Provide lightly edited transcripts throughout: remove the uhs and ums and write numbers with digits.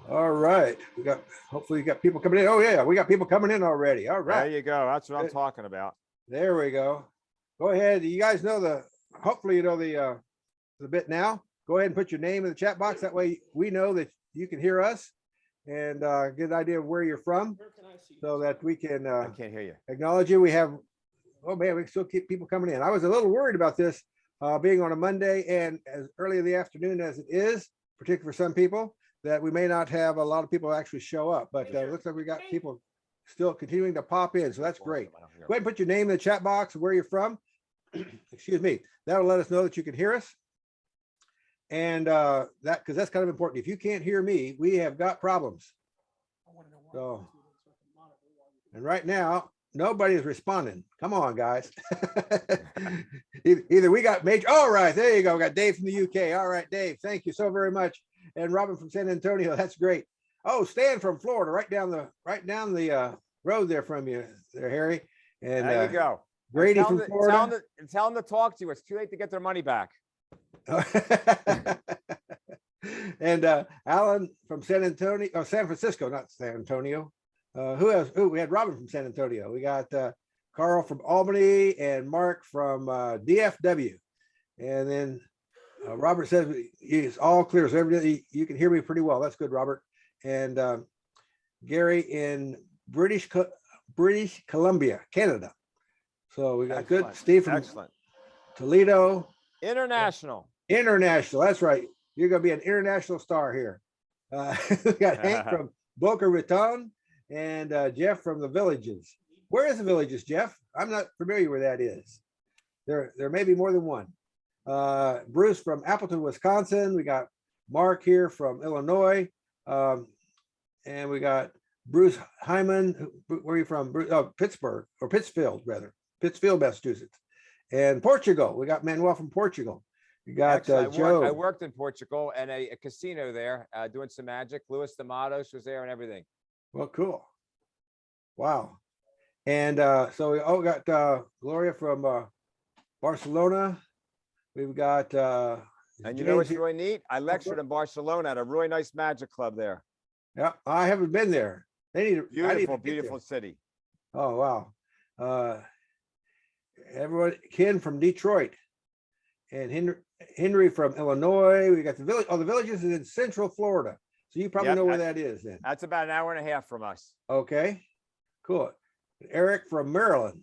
All right. Hopefully you got people coming in. Oh yeah, we got people coming in already. All There right. you go. That's what I'm talking about. There we go. Go ahead. You guys know hopefully you know the bit now. Go ahead and put your name in the chat box. That way we know that you can hear us and get an idea of where you're from so that we can I can't hear you. acknowledge you. We have, oh man, we still keep people coming in. I was a little worried about this being on a Monday and as early in the afternoon as it is, particularly for some people, that we may not have a lot of people actually show up, but it looks like we got people still continuing to pop in. So that's great. Go ahead and put your name in the chat box, where you're from. Excuse me. That'll let us know that you can hear us. And because that's kind of important. If you can't hear me, we have got problems. So, and right now, nobody's responding. Come on, guys. Either we got major. All right, there you go. We got Dave from the UK. All right, Dave, thank you so very much. And Robin from San Antonio. That's great. Oh, Stan from Florida, right down the road there from you, there, Harry. And there you go. Grady from Florida. Tell them to talk to you. It's too late to get their money back. And Alan from San Francisco, not San Antonio. Who we had Robin from San Antonio. We got Carl from Albany and Mark from DFW. And then Robert says it's all clear. So everybody, you can hear me pretty well. That's good, Robert. And Gary in British Columbia, Canada. So we got good Steve from Toledo. International. That's right. You're going to be an international star here. We got Hank from Boca Raton and Jeff from the Villages. Where is the Villages, Jeff? I'm not familiar where that is. There may be more than one. Bruce from Appleton, Wisconsin. We got Mark here from Illinois. And we got Bruce Hyman. Where are you from? Pittsburgh, or Pittsfield, rather. Pittsfield, Massachusetts. And Portugal. We got Manuel from Portugal. We got Joe. I worked in Portugal and a casino there doing some magic. Luis de Matos was there and everything. Well, cool. Wow. And so we got Gloria from Barcelona. We've got and you know what's really neat? I lectured in Barcelona at a really nice magic club there. Yeah, I haven't been there. They need beautiful city. Oh wow. Everyone, Ken from Detroit and Henry from Illinois. We got the village. Oh, the Villages is in Central Florida. So you probably know where that is then. That's about an hour and a half from us. Okay, cool. Eric from Maryland.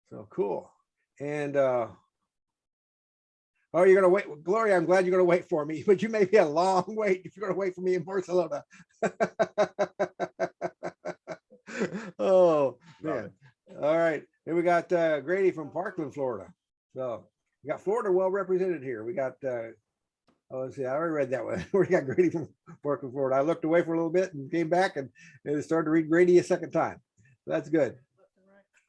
So cool. And oh, you're gonna wait, Gloria. I'm glad you're gonna wait for me, but you may be a long wait if you're gonna wait for me in Barcelona. Oh man. All right. Then we got Grady from Parkland, Florida. So we got Florida well represented here. We got let's see, I already read that one. We got Grady from Parkland, Florida. I looked away for a little bit and came back and started to read Grady a second time. So that's good.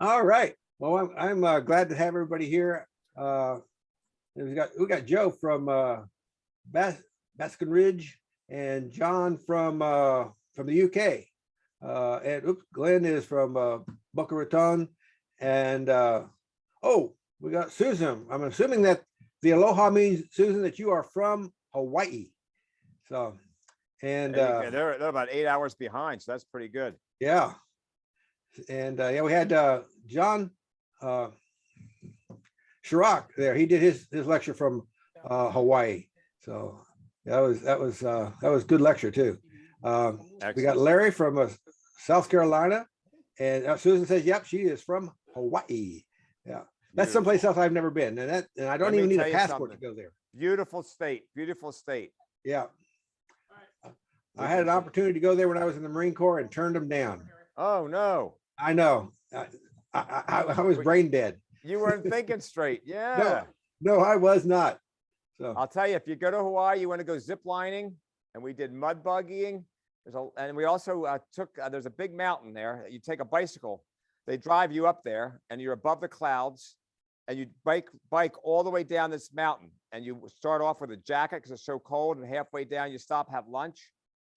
All right. Well, I'm glad to have everybody here. We got Joe from Baskin Ridge and John from the UK. And Glenn is from Boca Raton. And we got Susan. I'm assuming that the aloha means, Susan, that you are from Hawaii. So, and they're about 8 hours behind, so that's pretty good. Yeah. And yeah, we had John Chirac there. He did his lecture from Hawaii. So that was good lecture too. We got Larry from South Carolina, and Susan says, "Yep, she is from Hawaii." Yeah, that's someplace else I've never been, and I don't even need a passport to go there. Beautiful state, beautiful state. Yeah, I had an opportunity to go there when I was in the Marine Corps and turned them down. Oh no! I know. I was brain dead. You weren't thinking straight. Yeah. No, I was not. So I'll tell you, if you go to Hawaii, you want to go zip lining, and we did mud buggying. And we also there's a big mountain there. You take a bicycle, they drive you up there, and you're above the clouds, and you bike all the way down this mountain. And you start off with a jacket because it's so cold, and halfway down you stop, have lunch,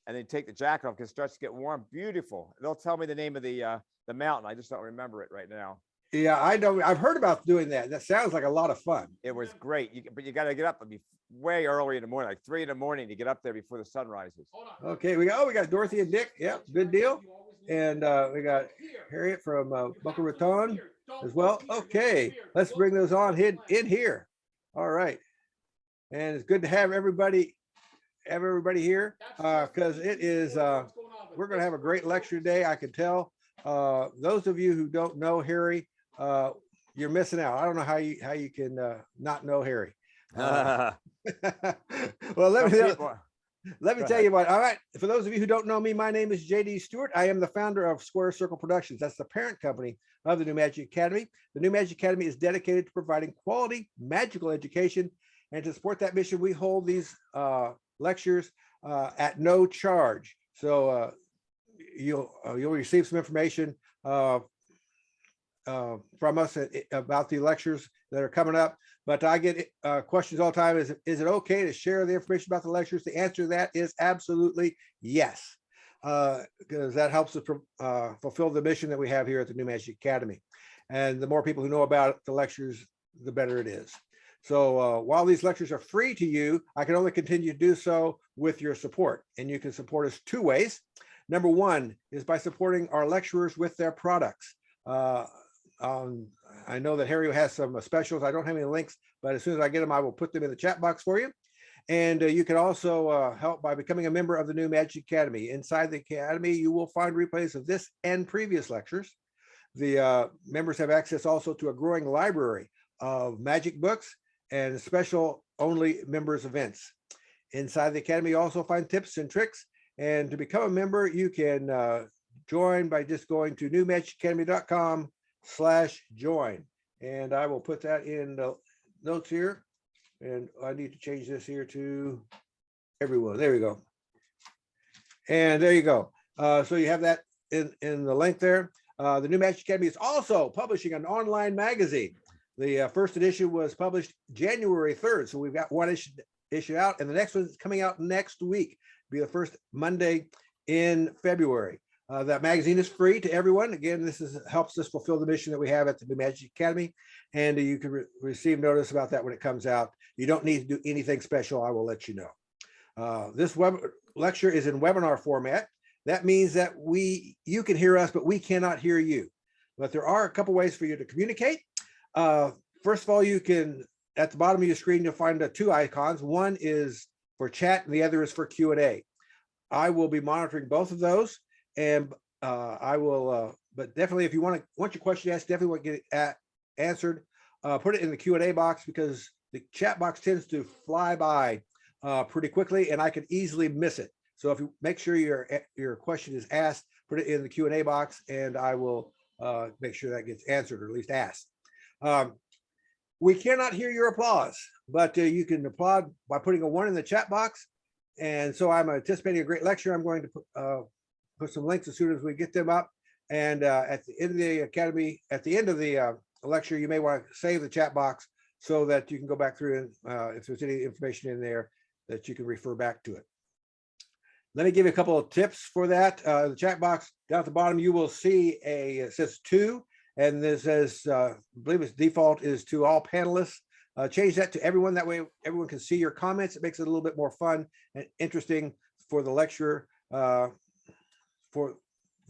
and then take the jacket off because it starts to get warm. Beautiful. They'll tell me the name of the mountain. I just don't remember it right now. Yeah, I know. I've heard about doing that. That sounds like a lot of fun. It was great. But you got to get up and way early in the morning, like 3 in the morning to get up there before the sun rises. Okay, we got Dorothy and Dick. Yep, good deal. And we got Harriet from Boca Raton as well. Okay, let's bring those on in here. All right. And it's good to have everybody here because it is we're going to have a great lecture today. I can tell those of you who don't know Harry, you're missing out. I don't know how you can not know Harry. Well, let me tell you what. All right. For those of you who don't know me, my name is JD Stewart. I am the founder of Square Circle Productions. That's the parent company of the New Magic Academy. The New Magic Academy is dedicated to providing quality magical education. And to support that mission, we hold these lectures at no charge. So you'll receive some information from us about the lectures that are coming up. But I get questions all the time. Is it okay to share the information about the lectures? The answer to that is absolutely yes, because that helps us fulfill the mission that we have here at the New Magic Academy. And the more people who know about the lectures, the better it is. So while these lectures are free to you, I can only continue to do so with your support. And you can support us two ways. Number one is by supporting our lecturers with their products. I know that Harry has some specials. I don't have any links, but as soon as I get them, I will put them in the chat box for you. And you can also help by becoming a member of the New Magic Academy. Inside the Academy, you will find replays of this and previous lectures. The members have access also to a growing library of magic books and special only members events. Inside the Academy, you also find tips and tricks. And to become a member, you can join by just going to newmagicacademy.com/join. And I will put that in the notes here. And I need to change this here to everyone. There we go. And there you go. So you have that in the link there. The New Magic Academy is also publishing an online magazine. The first edition was published January 3rd. So we've got one issue out, and the next one is coming out next week. Be the first Monday in February. That magazine is free to everyone. Again, this helps us fulfill the mission that we have at the New Magic Academy, and you can receive notice about that when it comes out. You don't need to do anything special. I will let you know. This web lecture is in webinar format. That means that you can hear us, but we cannot hear you. But there are a couple ways for you to communicate. First of all, you can, at the bottom of your screen, you'll find two icons. One is for chat and the other is for Q&A. I will be monitoring both of those, and I will, but definitely if you want your question asked, definitely want to get answered, put it in the Q&A box, because the chat box tends to fly by pretty quickly and I can easily miss it. So if you make sure your question is asked, put it in the Q&A box and I will make sure that gets answered, or at least asked. We cannot hear your applause, but you can applaud by putting a 1 in the chat box. And so I'm anticipating a great lecture. I'm going to put some links as soon as we get them up. And at the end of the academy, at the end of the lecture, you may want to save the chat box so that you can go back through and if there's any information in there that you can refer back to it. Let me give you a couple of tips for that. The chat box down at the bottom, you will see it says 2. And this says, I believe its default is to all panelists. Change that to everyone. That way everyone can see your comments. It makes it a little bit more fun and interesting for the lecture, for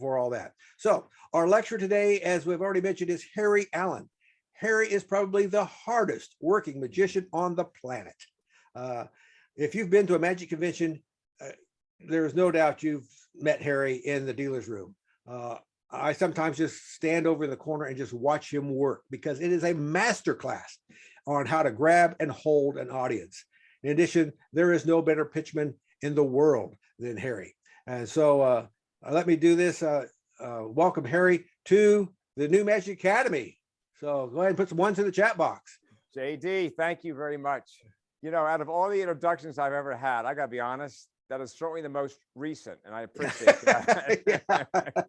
all that. So our lecture today, as we've already mentioned, is Harry Allen. Harry is probably the hardest working magician on the planet. If you've been to a magic convention, there's no doubt you've met Harry in the dealer's room. I sometimes just stand over in the corner and just watch him work, because it is a master class on how to grab and hold an audience. In addition, there is no better pitchman in the world than Harry. And so let me do this. Welcome Harry to the New Magic Academy. So go ahead and put some 1s in the chat box. JD, thank you very much. You know, out of all the introductions I've ever had, I gotta be honest, that is certainly the most recent, and I appreciate that.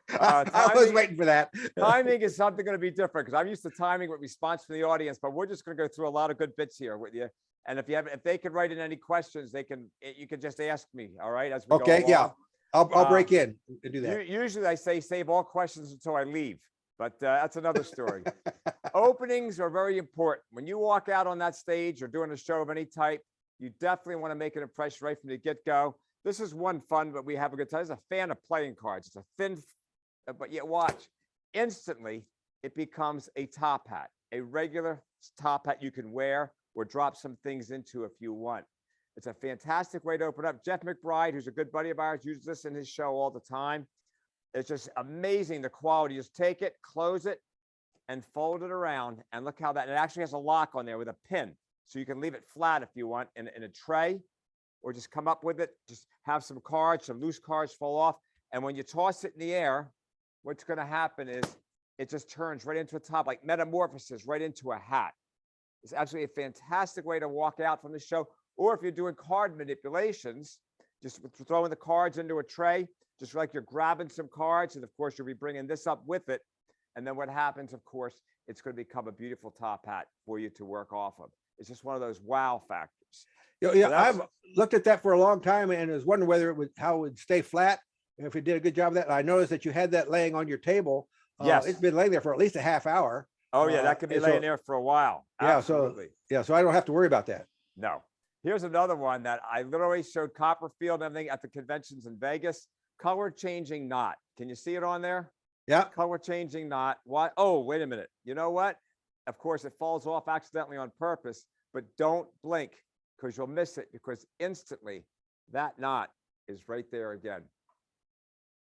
I was waiting for that. Timing is something going to be different, because I'm used to timing with response from the audience, but we're just going to go through a lot of good bits here with you. And if they could write in any questions, you can just ask me. All right, as we go along. Yeah, I'll break in and do that. Usually I say save all questions until I leave, but that's another story. Openings are very important. When you walk out on that stage or doing a show of any type, You definitely want to make an impression right from the get-go. This is one fun, but we have a good time. This is a fan of playing cards. It's a thin, but yet watch. Instantly, it becomes a top hat, a regular top hat you can wear or drop some things into if you want. It's a fantastic way to open up. Jeff McBride, who's a good buddy of ours, uses this in his show all the time. It's just amazing, the quality. Just take it, close it, and fold it around. And look how that, it actually has a lock on there with a pin. So you can leave it flat if you want in a tray, or just come up with it. Just have some cards, some loose cards fall off. And when you toss it in the air, what's going to happen is it just turns right into a top, like metamorphosis right into a hat. It's absolutely a fantastic way to walk out from the show. Or if you're doing card manipulations, just throwing the cards into a tray, just like you're grabbing some cards. And of course, you'll be bringing this up with it. And then what happens, of course, it's going to become a beautiful top hat for you to work off of. It's just one of those wow factors. Yeah, So I've looked at that for a long time and was wondering whether it would, how it would stay flat. And if it did a good job of that. I noticed that you had that laying on your table. Yes. It's been laying there for at least a half hour. Oh yeah, that could be and laying so- there for a while. Yeah, Absolutely. so I don't have to worry about that. No. Here's another one that I literally showed Copperfield and everything at the conventions in Vegas. Color changing knot. Can you see it on there? Yeah. Color changing knot. What? Oh, wait a minute. You know what? Of course, it falls off accidentally on purpose, but don't blink because you'll miss it, because instantly that knot is right there again.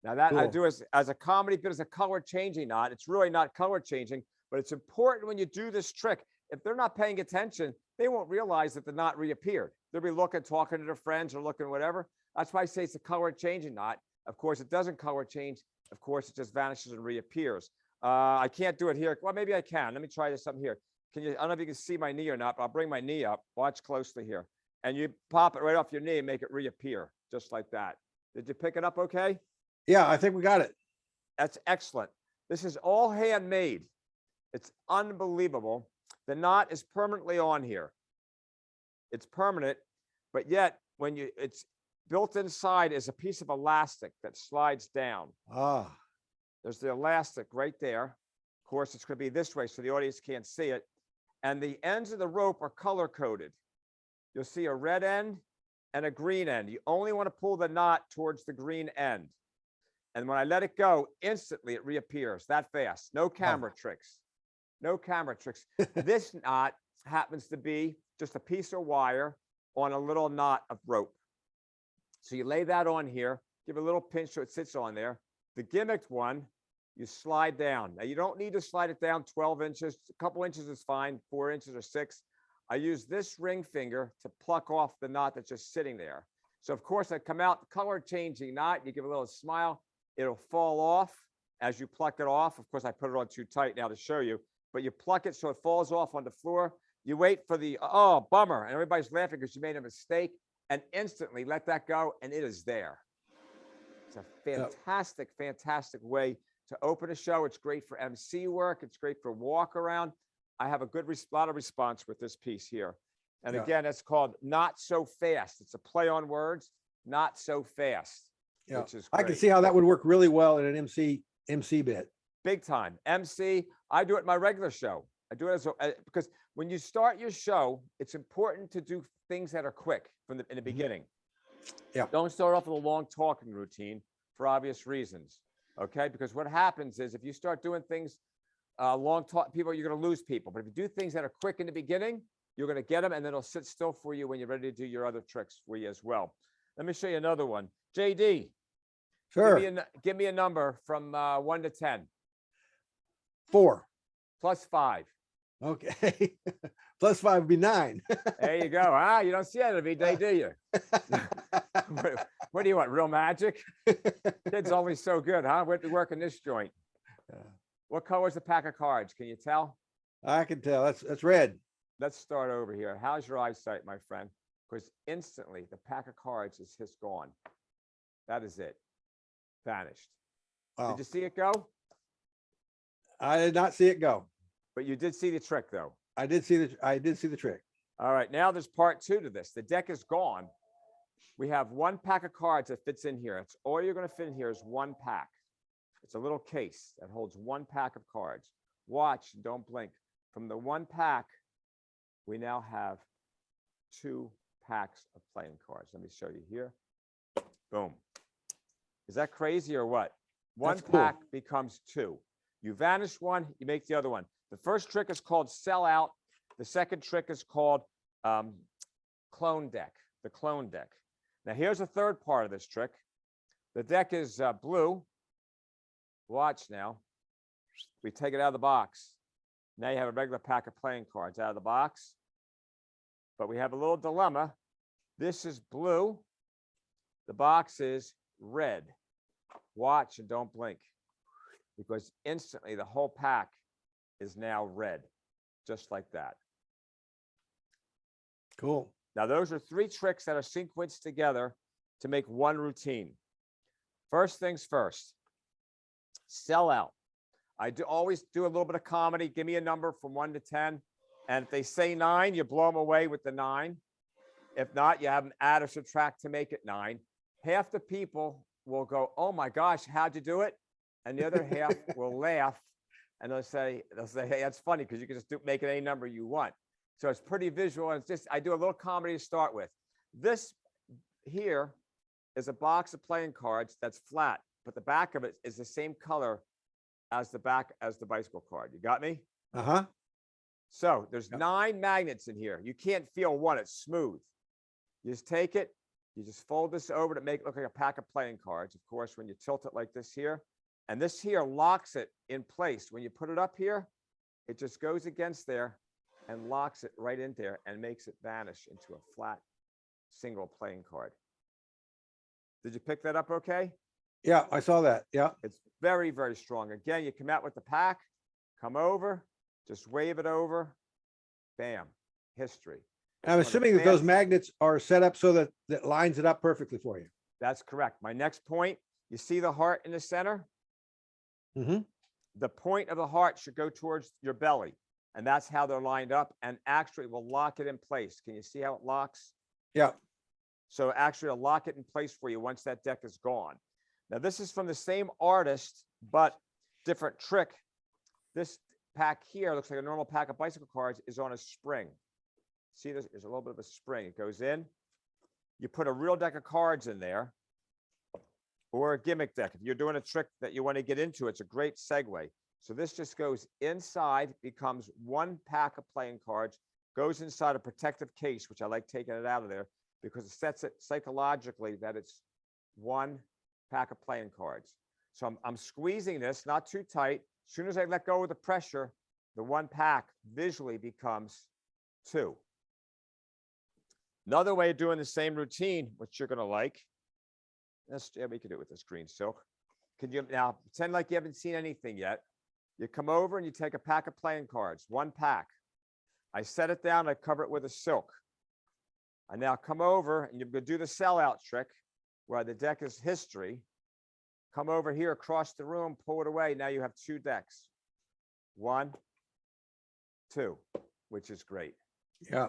Now that I Cool. do as a comedy bit, as a color changing knot. It's really not color changing, but it's important when you do this trick. If they're not paying attention, they won't realize that the knot reappeared. They'll be looking, talking to their friends or looking whatever. That's why I say it's a color changing knot. Of course, it doesn't color change. Of course, it just vanishes and reappears. I can't do it here. Well, maybe I can. Let me try this something here. Can you, I don't know if you can see my knee or not, but I'll bring my knee up. Watch closely here. And you pop it right off your knee and make it reappear, just like that. Did you pick it up okay? Yeah, I think we got it. That's excellent. This is all handmade. It's unbelievable. The knot is permanently on here. It's permanent, but yet when you, it's built inside is a piece of elastic that slides down. Ah, There's the elastic right there. Of course, it's going to be this way so the audience can't see it. And the ends of the rope are color coded. You'll see a red end and a green end. You only want to pull the knot towards the green end. And when I let it go, instantly it reappears that fast. No camera tricks. No camera tricks. This knot happens to be just a piece of wire on a little knot of rope. So you lay that on here, give it a little pinch so it sits on there. The gimmicked one, you slide down. Now you don't need to slide it down 12 inches. A couple inches is fine, 4 inches or 6. I use this ring finger to pluck off the knot that's just sitting there. So of course I come out, color changing knot, you give a little smile, it'll fall off as you pluck it off. Of course, I put it on too tight now to show you, but you pluck it so it falls off on the floor. You wait for the, oh, bummer. And everybody's laughing because you made a mistake, and instantly let that go and it is there. It's a fantastic, fantastic way to open a show. It's great for MC work. It's great for walk around. I have a good lot of response with this piece here. And Yeah. again, it's called Not So Fast. It's a play on words, not so fast. yeah. Which is I can great. see how that would work really well in an MC bit. Big time. MC, I do it in my regular show. I do it as a, because when you start your show, it's important to do things that are quick from in the beginning. Yeah. Don't start off with a long talking routine for obvious reasons. Okay. Because what happens is if you start doing things, long talk, people, you're going to lose people. But if you do things that are quick in the beginning, you're going to get them and then it'll sit still for you when you're ready to do your other tricks for you as well. Let me show you another one. JD, Sure. give me a number from 1 to 10. 4. Plus 5. Okay. Plus 5 would be 9. There you go. You don't see that every day, do you? What do you want? Real magic? Kid's only so good, huh? We're working this joint. What color is the pack of cards? Can you tell? I can tell. That's red. Let's start over here. How's your eyesight, my friend? Because instantly the pack of cards is just gone. That is it. Vanished. Wow. Did you see it go? I did not see it go. But you did see the trick, though. I did see the trick. All right, now there's part 2 to this. The deck is gone. We have one pack of cards that fits in here. It's all you're going to fit in here is one pack. It's a little case that holds one pack of cards. Watch, don't blink. From the one pack, we now have 2 packs of playing cards. Let me show you here. Boom. Is that crazy or what? One That's cool. pack becomes two. You vanish one, you make the other one. The first trick is called sell out. The second trick is called clone deck, the clone deck. Now here's the third part of this trick. The deck is blue. Watch now. We take it out of the box. Now you have a regular pack of playing cards out of the box. But we have a little dilemma. This is blue. The box is red. Watch and don't blink, because instantly the whole pack is now red, just like that. Cool. Now, those are three tricks that are sequenced together to make one routine. First things first, sell out. I always do a little bit of comedy. Give me a number from 1 to 10. And if they say 9, you blow them away with the 9. If not, you have them add or subtract to make it 9. Half the people will go, oh my gosh, how'd you do it? And the other half will laugh and they'll say, hey, that's funny because you can just make it any number you want. So it's pretty visual. And it's just, I do a little comedy to start with. This here is a box of playing cards that's flat, but the back of it is the same color as the back as the bicycle card. You got me? Uh-huh. So there's Yep. 9 magnets in here. You can't feel one, it's smooth. You just take it, you just fold this over to make it look like a pack of playing cards. Of course, when you tilt it like this here, and this here locks it in place. When you put it up here, it just goes against there and locks it right in there and makes it vanish into a flat single playing card. Did you pick that up okay? Yeah, I saw that. Yeah. It's very, very strong. Again, you come out with the pack, come over, just wave it over, bam, history. I'm It's one of the assuming that those fast- magnets are set up so that that lines it up perfectly for you. That's correct. My next point, you see the heart in the center? Mm-hmm. The point of the heart should go towards your belly. And that's how they're lined up, and actually will lock it in place. Can you see how it locks? Yeah. So actually it'll lock it in place for you once that deck is gone. Now this is from the same artist, but different trick. This pack here looks like a normal pack of bicycle cards is on a spring. See, there's a little bit of a spring. It goes in. You put a real deck of cards in there or a gimmick deck. If you're doing a trick that you want to get into, it's a great segue. So this just goes inside, becomes one pack of playing cards, goes inside a protective case, which I like taking it out of there because it sets it psychologically that it's one pack of playing cards. So I'm squeezing this, not too tight. As soon as I let go of the pressure, the one pack visually becomes 2. Another way of doing the same routine, which you're going to like. Yeah, we can do it with this green silk. Can you now pretend like you haven't seen anything yet? You come over and you take a pack of playing cards, one pack. I set it down, I cover it with a silk. I now come over and you're going to do the sellout trick where the deck is history. Come over here across the room, pull it away. Now you have 2 decks. 1, 2, which is great. Yeah.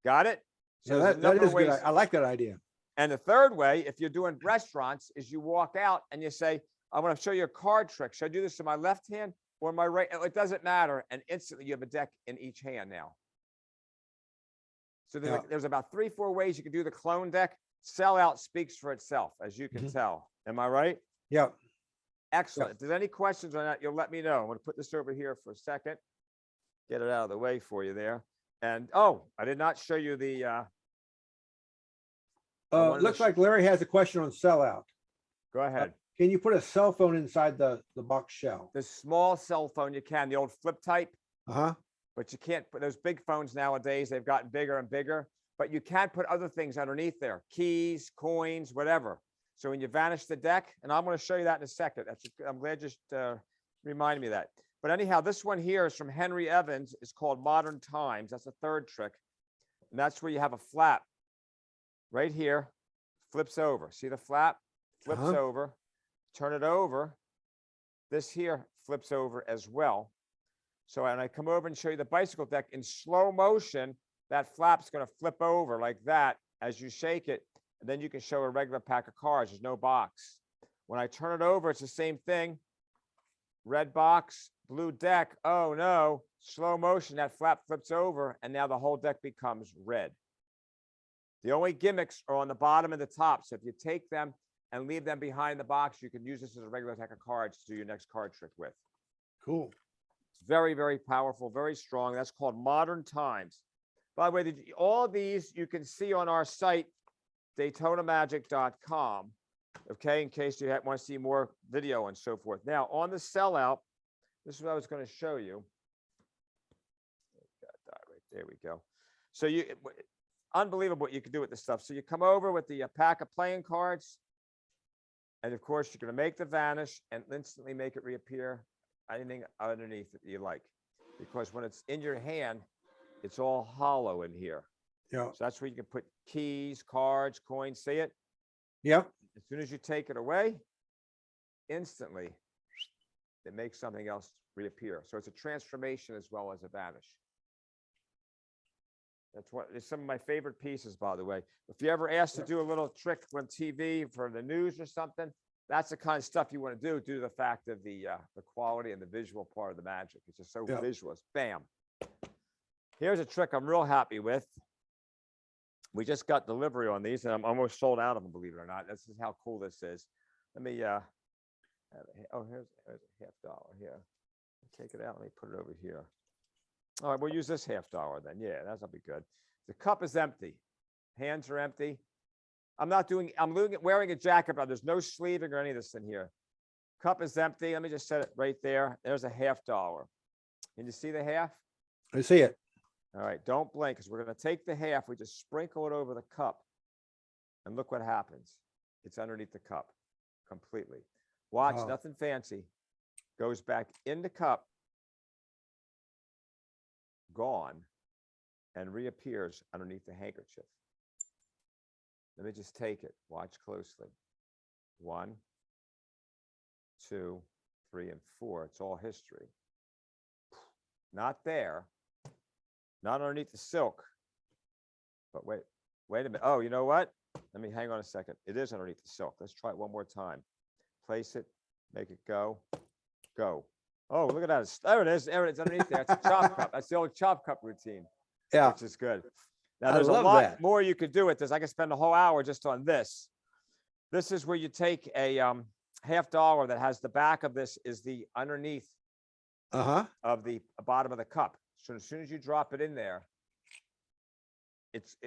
Got it? So there's a that number is of good. ways- I like that idea. And the third way, if you're doing restaurants, is you walk out and you say, I want to show you a card trick. Should I do this in my left hand or my right? It doesn't matter. And instantly you have a deck in each hand now. So there's, Yeah. there's about 3-4 ways you can do the clone deck. Sellout speaks for itself, as you can tell. Am I right? Yeah. Excellent. If there's any questions on that, you'll let me know. I'm going to put this over here for a second. Get it out of the way for you there. And, oh, I did not show you the, I wanted to Looks like Larry has a question on sellout. go ahead. Can you put a cell phone inside the box shell? The small cell phone you can, the old flip type, Uh-huh. but you can't put those big phones nowadays. They've gotten bigger and bigger, but you can put other things underneath there, keys, coins, whatever. So when you vanish the deck, and I'm going to show you that in a second. I'm glad you reminded me of that. But anyhow, this one here is from Henry Evans. It's called Modern Times. That's the third trick. And that's where you have a flap right here, flips over. See the flap? Flips over. Turn it over. This here flips over as well. So when I come over and show you the bicycle deck in slow motion, that flap's going to flip over like that as you shake it. And then you can show a regular pack of cards. There's no box. When I turn it over, it's the same thing. Red box, blue deck. Oh no, slow motion, that flap flips over and now the whole deck becomes red. The only gimmicks are on the bottom and the top. So if you take them and leave them behind the box, you can use this as a regular deck of cards to do your next card trick with. Cool. It's very, very powerful, very strong. That's called Modern Times. By the way, all these you can see on our site, DaytonaMagic.com. Okay, in case you want to see more video and so forth. Now, on the sellout, this is what I was going to show you. Got that right there we go. So unbelievable what you can do with this stuff. So you come over with the pack of playing cards, and of course you're going to make the vanish and instantly make it reappear anything underneath that you like, because when it's in your hand, it's all hollow in here. Yeah. So that's where you can put keys, cards, coins. See it? Yep. As soon as you take it away, instantly it makes something else reappear. So it's a transformation as well as a vanish. It's some of my favorite pieces, by the way. If you ever asked to do a little trick on TV for the news or something, that's the kind of stuff you want to do due to the fact of the quality and the visual part of the magic. It's just so visual. It's bam. Here's a trick I'm real happy with. We just got delivery on these, and I'm almost sold out of them, believe it or not. This is how cool this is. Let me, here's a $50 here. Take it out. Let me put it over here. All right, we'll use this $50 then. Yeah, that'll be good. The cup is empty. Hands are empty. I'm wearing a jacket, but there's no sleeving or any of this in here. Cup is empty. Let me just set it right there. There's a $50. Can you see the half? I see it. All right, don't blink, because we're going to take the half. We just sprinkle it over the cup, and look what happens. It's underneath the cup completely. Watch, nothing fancy. Goes back in the cup, gone, and reappears underneath the handkerchief. Let me just take it. Watch closely. 1, 2, 3, and 4. It's all history. Not there. Not underneath the silk. But wait a minute. Oh, you know what? Let me hang on a second. It is underneath the silk. Let's try it one more time. Place it, make it go. Go. Oh, look at that. There it is. There it is underneath there. It's a chop cup. That's the old chop cup routine. Yeah. Which is good. Now, there's a lot more you could do with this. I could spend a whole hour just on this. This is where you take a $50 that has the back of this is the underneath of the bottom of the cup. So as soon as you drop it in there, it's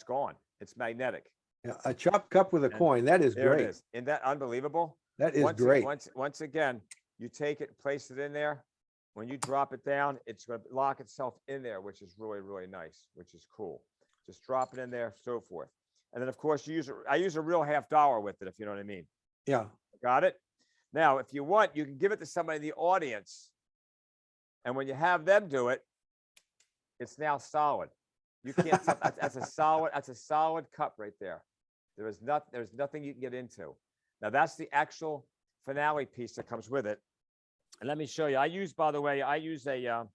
gone. It's magnetic. Yeah, a chopped cup with a coin. That is There great. it is. Isn't that unbelievable? That is great. Once again, you take it, place it in there. When you drop it down, it's going to lock itself in there, which is really, really nice, which is cool. Just drop it in there, so forth. And then, of course, I use a real $50 with it, if you know what I mean. Yeah. Got it? Now, if you want, you can give it to somebody in the audience. And when you have them do it, it's now solid. You can't. That's a solid cup right there. There's nothing you can get into. Now that's the actual finale piece that comes with it. And let me show you. By the way, I use a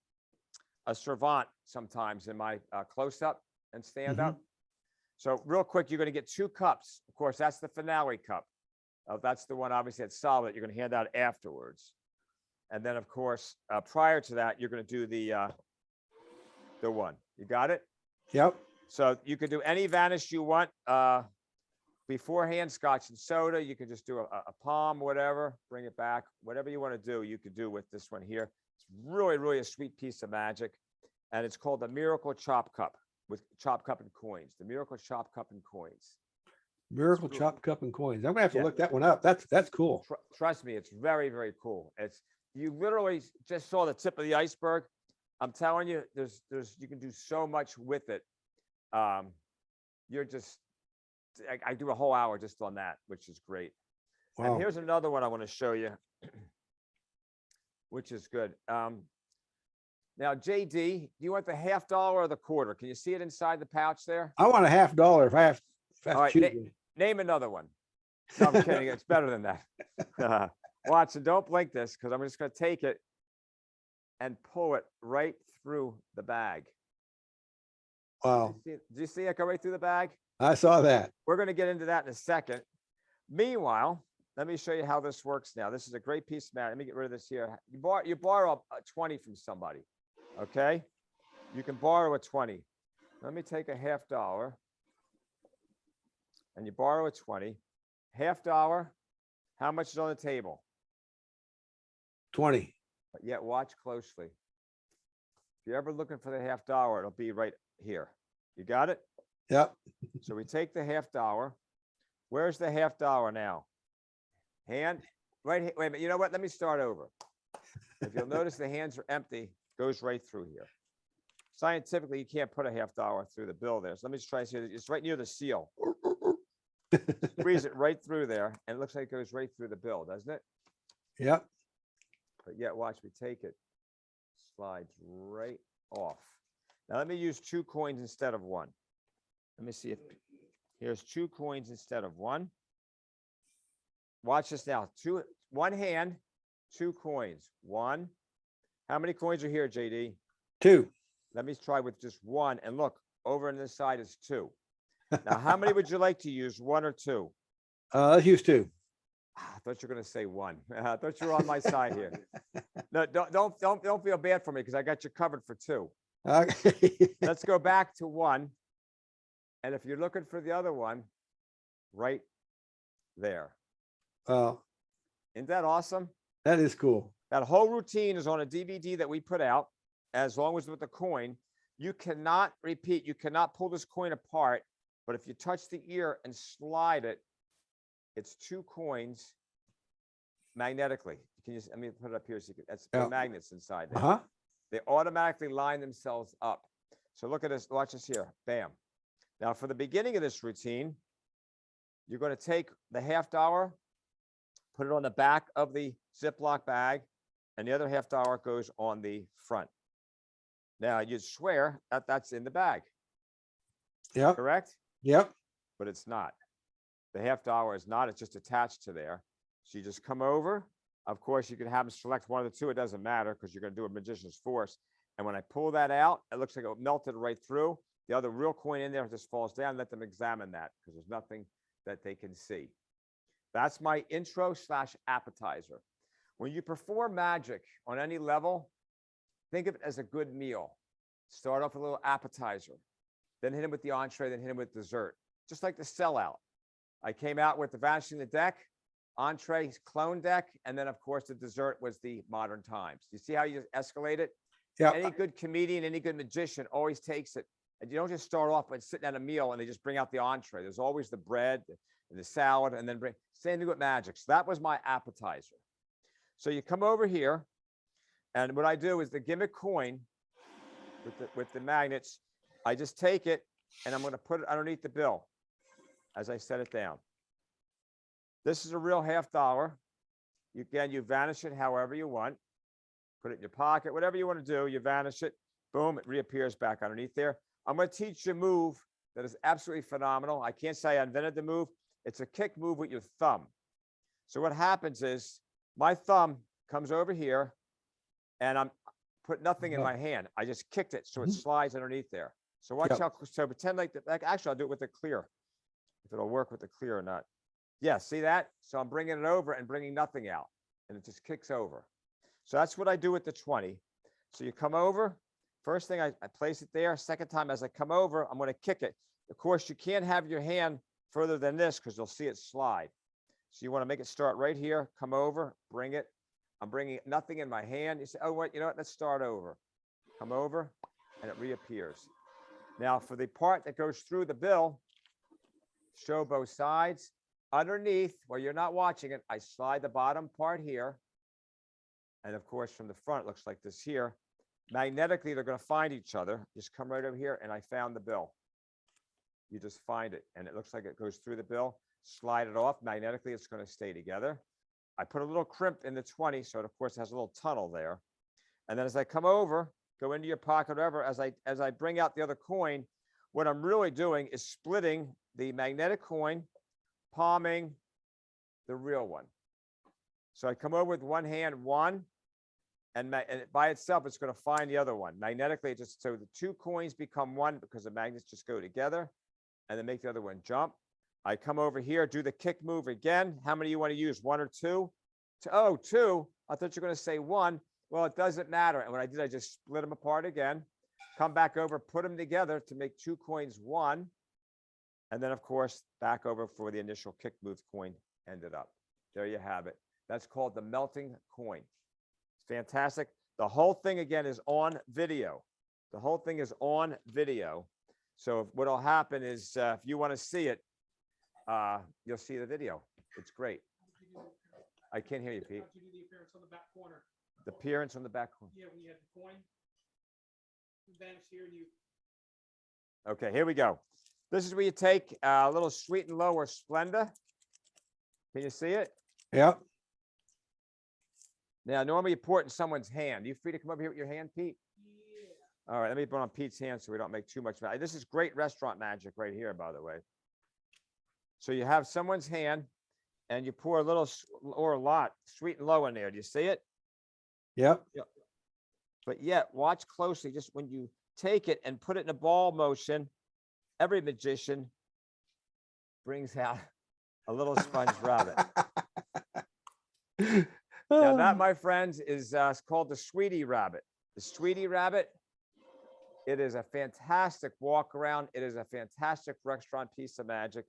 servant sometimes in my close-up and stand-up. So real quick, you're going to get 2 cups. Of course, that's the finale cup. That's the one, obviously, that's solid. You're going to hand out afterwards. And then, of course, prior to that, you're going to do the one. You got it? Yep. So you could do any vanish you want beforehand, scotch and soda. You could just do a palm, whatever, bring it back. Whatever you want to do, you could do with this one here. It's really, really a sweet piece of magic. And it's called the Miracle Chop Cup with Chop Cup and Coins. The Miracle Chop Cup and Coins. Miracle Chop Cup and Coins. I'm going to have to look that one up. That's cool. Trust me, it's very, very cool. You literally just saw the tip of the iceberg. I'm telling you, you can do so much with it. I do a whole hour just on that, which is great. Wow. And here's another one I want to show you, which is good. Now, JD, do you want the $50 or the quarter? Can you see it inside the pouch there? I want a $50 if I have All right, name another one. No, I'm kidding. It's better than that. Watson, don't blink this, because I'm just going to take it and pull it right through the bag. Wow. Did you see it go right through the bag? I saw that. We're going to get into that in a second. Meanwhile, let me show you how this works now. This is a great piece of magic. Let me get rid of this here. You borrow a 20 from somebody, okay? You can borrow a 20. Let me take a $50. and you borrow a 20, $50, how much is on the table? 20. But yet watch closely. If you're ever looking for the $50, it'll be right here. You got it? Yep. So we take the $50. Where's the $50 now? Hand, right here. Wait a minute. You know what? Let me start over. If you'll notice the hands are empty, goes right through here. Scientifically, you can't put a $50 through the bill there. So let me just try to see. It's right near the seal. Squeeze it right through there, and it looks like it goes right through the bill, doesn't it? Yep. But yet, watch me take it. Slides right off. Now let me use 2 coins instead of 1. Let me see if here's 2 coins instead of 1. Watch this now. 1 hand, 2 coins. 1. How many coins are here, JD? 2. Let me try with just 1. And look, over on this side is 2. Now, how many would you like to use? 1 or 2? Let's use 2. I thought you were going to say 1. I thought you were on my side here. No, don't feel bad for me because I got you covered for 2. Okay. Let's go back to 1. And if you're looking for the other one, right there. Isn't that awesome? That is cool. That whole routine is on a DVD that we put out, as long as with the coin. You cannot repeat. You cannot pull this coin apart. But if you touch the ear and slide it, it's 2 coins magnetically. Can you? Let me put it up here so you can. That's the magnets inside there. Uh-huh. They automatically line themselves up. So look at this. Watch this here. Bam. Now, for the beginning of this routine, you're going to take the $50, put it on the back of the Ziploc bag, and the other $50 goes on the front. Now, you'd swear that that's in the bag. Yep. Correct? Yep. But it's not. The $50 is not. It's just attached to there. So you just come over. Of course, you can have them select one of the 2. It doesn't matter because you're going to do a magician's force. And when I pull that out, it looks like it melted right through. The other real coin in there just falls down. Let them examine that because there's nothing that they can see. That's my intro/appetizer. When you perform magic on any level, think of it as a good meal. Start off with a little appetizer, then hit him with the entree, then hit him with dessert. Just like the sellout. I came out with the Vanishing the Deck, entree, clone deck, and then of course the dessert was the Modern Times. You see how you escalate it? Yeah. Any good comedian, any good magician always takes it. And you don't just start off by sitting at a meal and they just bring out the entree. There's always the bread, the salad, and then bring same thing with magic. So that was my appetizer. So you come over here, and what I do is the gimmick coin with the magnets, I just take it and I'm going to put it underneath the bill as I set it down. This is a real $50. You vanish it however you want. Put it in your pocket, whatever you want to do, you vanish it. Boom, it reappears back underneath there. I'm going to teach you a move that is absolutely phenomenal. I can't say I invented the move. It's a kick move with your thumb. So what happens is my thumb comes over here and I'm put nothing in my hand. I just kicked it so it slides underneath there. So watch how, so pretend like that. Like, actually, I'll do it with the clear, if it'll work with the clear or not. Yeah, see that? So I'm bringing it over and bringing nothing out, and it just kicks over. So that's what I do with the 20. So you come over. First thing, I place it there. Second time, as I come over, I'm going to kick it. Of course, you can't have your hand further than this because you'll see it slide. So you want to make it start right here. Come over, bring it. I'm bringing nothing in my hand. You say, oh, wait, you know what? Let's start over. Come over, and it reappears. Now, for the part that goes through the bill, show both sides. Underneath, where you're not watching it, I slide the bottom part here. And of course, from the front, it looks like this here. Magnetically, they're going to find each other. Just come right over here, and I found the bill. You just find it, and it looks like it goes through the bill. Slide it off. Magnetically, it's going to stay together. I put a little crimp in the 20, so it, of course, has a little tunnel there. And then as I come over, go into your pocket, whatever, as I bring out the other coin, what I'm really doing is splitting the magnetic coin, palming the real one. So I come over with one hand, one, and by itself, it's going to find the other one. Magnetically, just so the 2 coins become one because the magnets just go together, and then make the other one jump. I come over here, do the kick move again. How many you want to use, 1 or 2? Oh, 2. I thought you were going to say 1. Well, it doesn't matter. And what I did, I just split them apart again, come back over, put them together to make 2 coins 1. And then, of course, back over for the initial kick move coin ended up. There you have it. That's called the melting coin. It's fantastic. The whole thing, again, is on video. The whole thing is on video. So what'll happen is if you want to see it, you'll see the video. It's great. I can't hear you, Pete. How'd you do the appearance on the back corner? The appearance on the back corner. Yeah, when you had the coin. You vanished here and you. Okay, here we go. This is where you take a little Sweet and Low or Splenda. Can you see it? Yep. Now, normally you pour it in someone's hand. You free to come over here with your hand, Pete? Yeah. All right, let me put it on Pete's hand so we don't make too much. This is great restaurant magic right here, by the way. So you have someone's hand and you pour a little or a lot Sweet and Low in there. Do you see it? Yep. But yet, watch closely. Just when you take it and put it in a ball motion, every magician brings out a little sponge rabbit. Now that, my friends, is called the Sweetie Rabbit. The Sweetie Rabbit. It is a fantastic walk around. It is a fantastic restaurant piece of magic.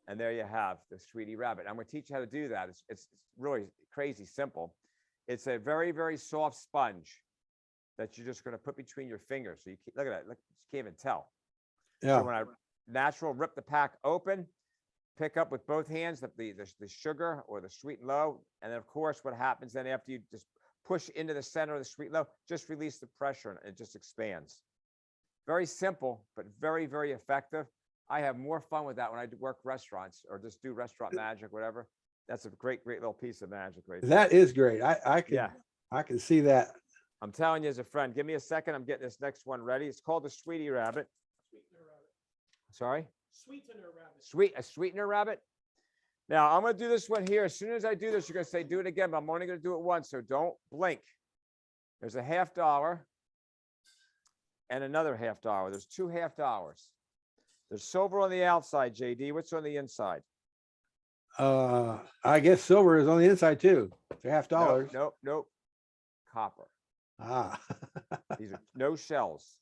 And there you have the Sweetie Rabbit. I'm going to teach you how to do that. It's really crazy simple. It's a very, very soft sponge that you're just going to put between your fingers. So you look at that. Look, you can't even tell. Yeah. So when I natural rip the pack open, pick up with both hands the sugar or the Sweet and Low. And then, of course, what happens then after you just push into the center of the Sweet and Low, just release the pressure and it just expands. Very simple, but very, very effective. I have more fun with that when I work restaurants or just do restaurant magic, whatever. That's a great, great little piece of magic right there. That is great. I can, Yeah. I can see that. I'm telling you as a friend, give me a second. I'm getting this next one ready. It's called the Sweetie Rabbit. Sweetener rabbit. Sorry? Sweetener rabbit. A sweetener rabbit. Now I'm going to do this one here. As soon as I do this, you're going to say, do it again, but I'm only going to do it once. So don't blink. There's a $50 and another $50. There's two $50. There's silver on the outside, JD. What's on the inside? I guess silver is on the inside too. For $50. Nope. Copper. Ah, These are no shells.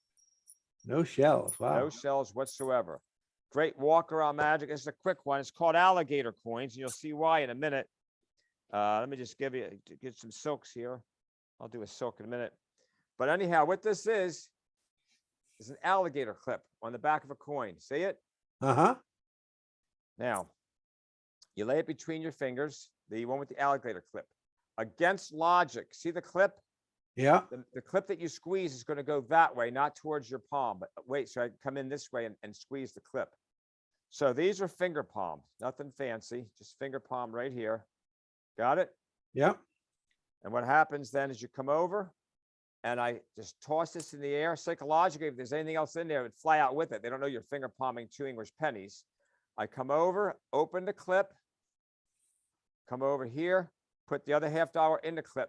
no shells. Wow. No shells whatsoever. Great walk around magic. This is a quick one. It's called alligator coins. And you'll see why in a minute. Let me just get some silks here. I'll do a silk in a minute. But anyhow, what this is an alligator clip on the back of a coin. See it? Uh-huh. Now, you lay it between your fingers, the one with the alligator clip. Against logic, see the clip? Yeah. The clip that you squeeze is going to go that way, not towards your palm. But wait, so I come in this way and squeeze the clip. So these are finger palms, nothing fancy, just finger palm right here. Got it? Yep. And what happens then is you come over and I just toss this in the air. Psychologically, if there's anything else in there, it would fly out with it. They don't know you're finger palming 2 English pennies. I come over, open the clip, come over here, put the other $50 in the clip.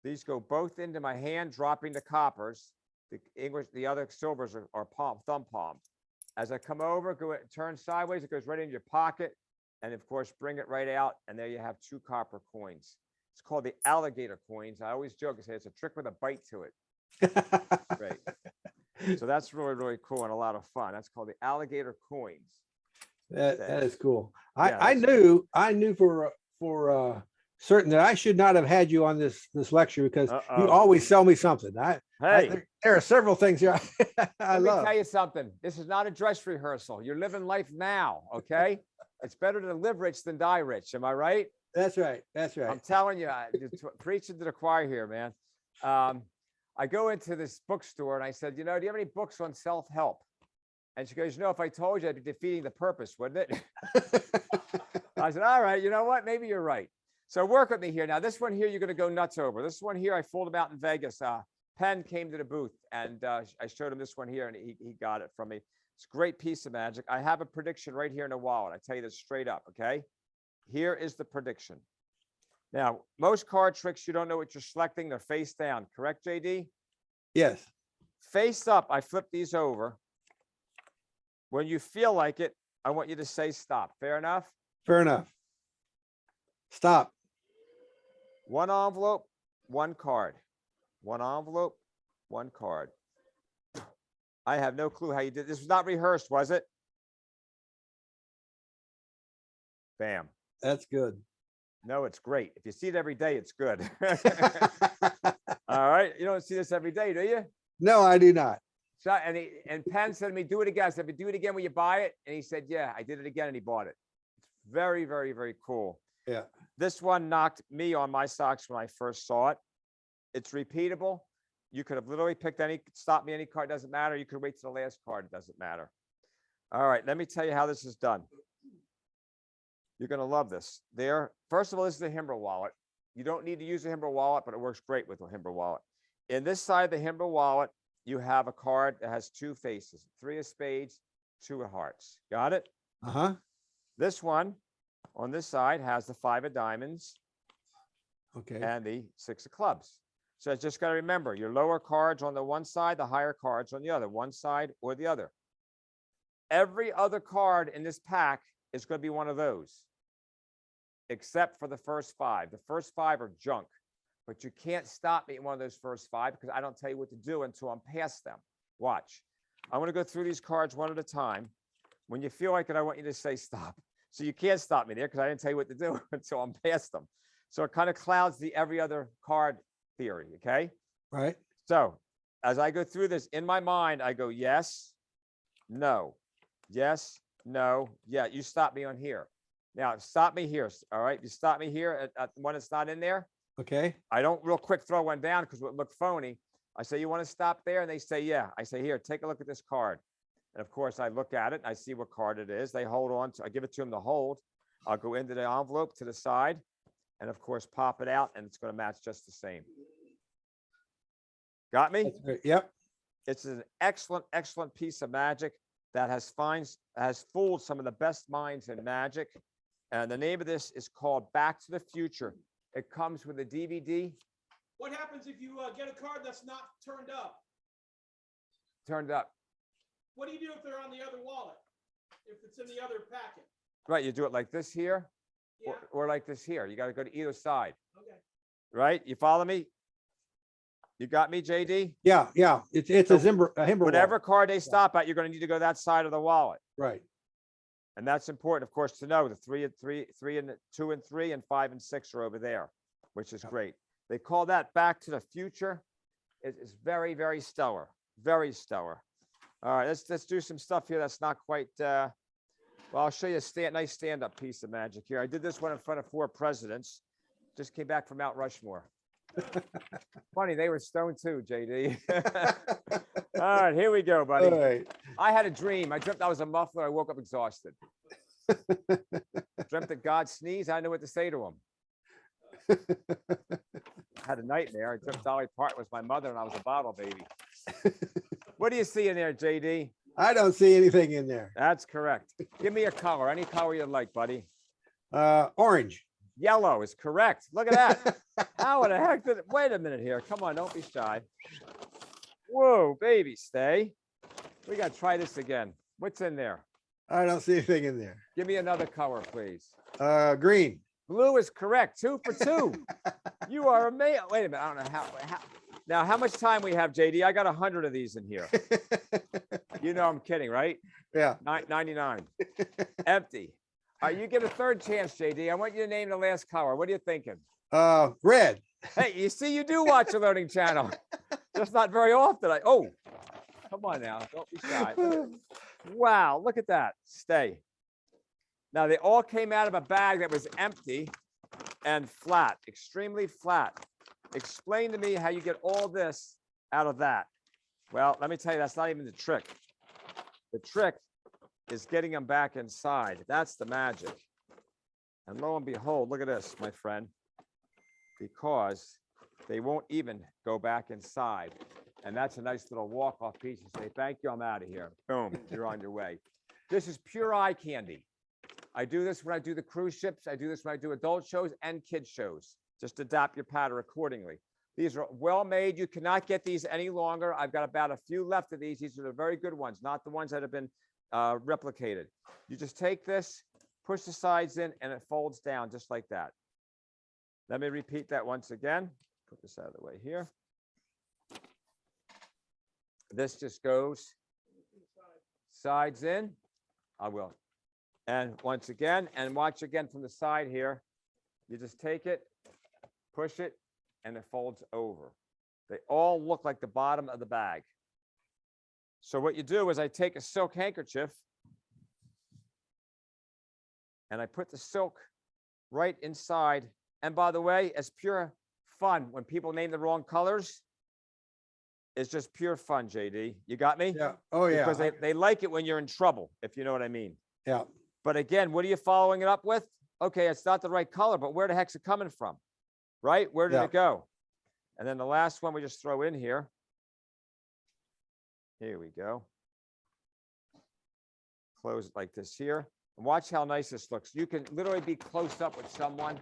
These go both into my hand, dropping the coppers. The other silvers are thumb palm. As I come over, turn sideways, it goes right in your pocket. And of course, bring it right out. And there you have 2 copper coins. It's called the alligator coins. I always joke and say it's a trick with a bite to it. Great. So that's really, really cool and a lot of fun. That's called the alligator coins. That is cool. Yeah, I knew for certain that I should not have had you on this lecture because you always sell me something. Hey, there are several things here I let me love. tell you something. This is not a dress rehearsal. You're living life now, okay? It's better to live rich than die rich. Am I right? That's right. That's right. I'm telling you, preaching to the choir here, man. I go into this bookstore and I said, do you have any books on self-help? And she goes, if I told you, I'd be defeating the purpose, wouldn't it? I said, all right, you know what? Maybe you're right. So work with me here. Now, this one here, you're going to go nuts over. This one here, I fooled him out in Vegas. Penn came to the booth and I showed him this one here and he got it from me. It's a great piece of magic. I have a prediction right here in the wallet. I tell you this straight up, okay? Here is the prediction. Now, most card tricks, you don't know what you're selecting. They're face down. Correct, JD? Yes. Face up, I flip these over. When you feel like it, I want you to say stop. Fair enough? Fair enough. Stop. 1 envelope, 1 card. 1 envelope, 1 card. I have no clue how you did. This was not rehearsed, was it? Bam. That's good. No, it's great. If you see it every day, it's good. All right. You don't see this every day, do you? No, I do not. So, and Penn said to me, do it again. I said, do it again when you buy it. And he said, yeah, I did it again and he bought it. It's very, very, very cool. Yeah. This one knocked me on my socks when I first saw it. It's repeatable. You could have literally picked stop me any card, doesn't matter. You could wait till the last card, it doesn't matter. All right, let me tell you how this is done. You're gonna love this. First of all, this is a Himber wallet. You don't need to use a Himber wallet, but it works great with a Himber wallet. In this side of the Himber wallet, you have a card that has two faces, 3 of spades, 2 of hearts. Got it? Uh-huh. This one on this side has the 5 of diamonds Okay. and the 6 of clubs. So just got to remember your lower cards on the one side, the higher cards on the other, one side or the other. Every other card in this pack is going to be one of those, except for the first 5. The first 5 are junk, but you can't stop me in one of those first 5 because I don't tell you what to do until I'm past them. Watch. I'm going to go through these cards one at a time. When you feel like it, I want you to say stop. So you can't stop me there because I didn't tell you what to do until I'm past them. So it kind of clouds the every other card theory, okay? Right. So as I go through this, in my mind, I go yes, no, yes, no, yeah, you stop me on here. Now, stop me here, all right? You stop me here at one that's not in there. Okay. I don't real quick throw one down because it would look phony. I say, you want to stop there? And they say, yeah. I say, here, take a look at this card. And of course, I look at it. I see what card it is. They hold on to, I give it to them to hold. I'll go into the envelope to the side and of course, pop it out and it's going to match just the same. Got me? That's great. Yep. It's an excellent, excellent piece of magic that has fooled some of the best minds in magic. And the name of this is called Back to the Future. It comes with a DVD. What happens if you get a card that's not turned up? Turned up. What do you do if they're on the other wallet? If it's in the other packet? Right, you do it like this here, Yeah. or like this here. You got to go to either side. Okay. Right? You follow me? You got me, JD? Yeah. Yeah. It's a Himber Whatever wallet. card they stop at, you're going to need to go that side of the wallet. Right. And that's important, of course, to know the 3 and 2 and 3 and 5 and 6 are over there, which is great. They call that Back to the Future. It's very, very stellar. Very stellar. All right, let's do some stuff here that's not quite, well, I'll show you a nice stand-up piece of magic here. I did this one in front of 4 presidents. Just came back from Mount Rushmore. Funny, they were stoned too, JD. All right, here we go, buddy. All right. I had a dream. I dreamt I was a muffler. I woke up exhausted. Dreamt that God sneezed. I didn't know what to say to him. I had a nightmare. I dreamt Dolly Parton was my mother and I was a bottle baby. What do you see in there, JD? I don't see anything in there. That's correct. Give me a color, any color you like, buddy. Orange. Yellow is correct. Look at that. How in the heck did it? Wait a minute here. Come on, don't be shy. Whoa, baby, stay. We got to try this again. What's in there? I don't see anything in there. Give me another color, please. Green. Blue is correct. 2 for 2. You are amazing. Wait a minute. I don't know how. Now, how much time we have, JD? I got 100 of these in here. You know I'm kidding, right? Yeah. 99. Empty. All right, you get a third chance, JD. I want you to name the last color. What are you thinking? Red. Hey, you see, you do watch the Learning Channel. Just not very often. Oh, come on now. Don't be shy. Wow, look at that. Stay. Now, they all came out of a bag that was empty and flat, extremely flat. Explain to me how you get all this out of that. Well, let me tell you, that's not even the trick. The trick is getting them back inside. That's the magic. And lo and behold, look at this, my friend, because they won't even go back inside. And that's a nice little walk-off piece. You say, thank you, I'm out of here. Boom, you're on your way. This is pure eye candy. I do this when I do the cruise ships. I do this when I do adult shows and kids shows. Just adapt your pattern accordingly. These are well made. You cannot get these any longer. I've got about a few left of these. These are the very good ones, not the ones that have been replicated. You just take this, push the sides in, and it folds down just like that. Let me repeat that once again. Put this out of the way here. This just goes sides in. I will. And once again, and watch again from the side here. You just take it, push it, and it folds over. They all look like the bottom of the bag. So what you do is I take a silk handkerchief and I put the silk right inside. And by the way, it's pure fun. When people name the wrong colors, it's just pure fun, JD. You got me? Yeah. Oh, yeah. Because they like it when you're in trouble, if you know what I mean. Yeah. But again, what are you following it up with? Okay, it's not the right color, but where the heck's it coming from? Right? Where did Yeah. it go? And then the last one we just throw in here. Here we go. Close it like this here. And watch how nice this looks. You can literally be close up with someone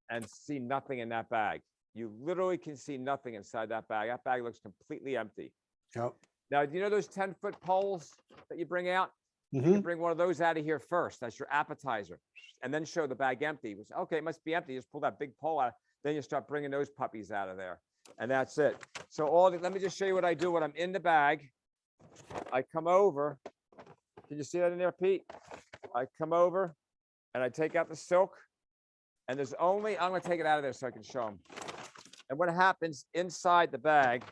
and see nothing in that bag. You literally can see nothing inside that bag. That bag looks completely empty. Yep. Now, do you know those 10-foot poles that you bring out? You Mhm. can bring one of those out of here first. That's your appetizer. And then show the bag empty. You say, okay, it must be empty. Just pull that big pole out. Then you start bringing those puppies out of there. And that's it. So let me just show you what I do when I'm in the bag. I come over. Can you see that in there, Pete? I come over and I take out the silk. And there's only, I'm going to take it out of there so I can show them. And what happens inside the bag,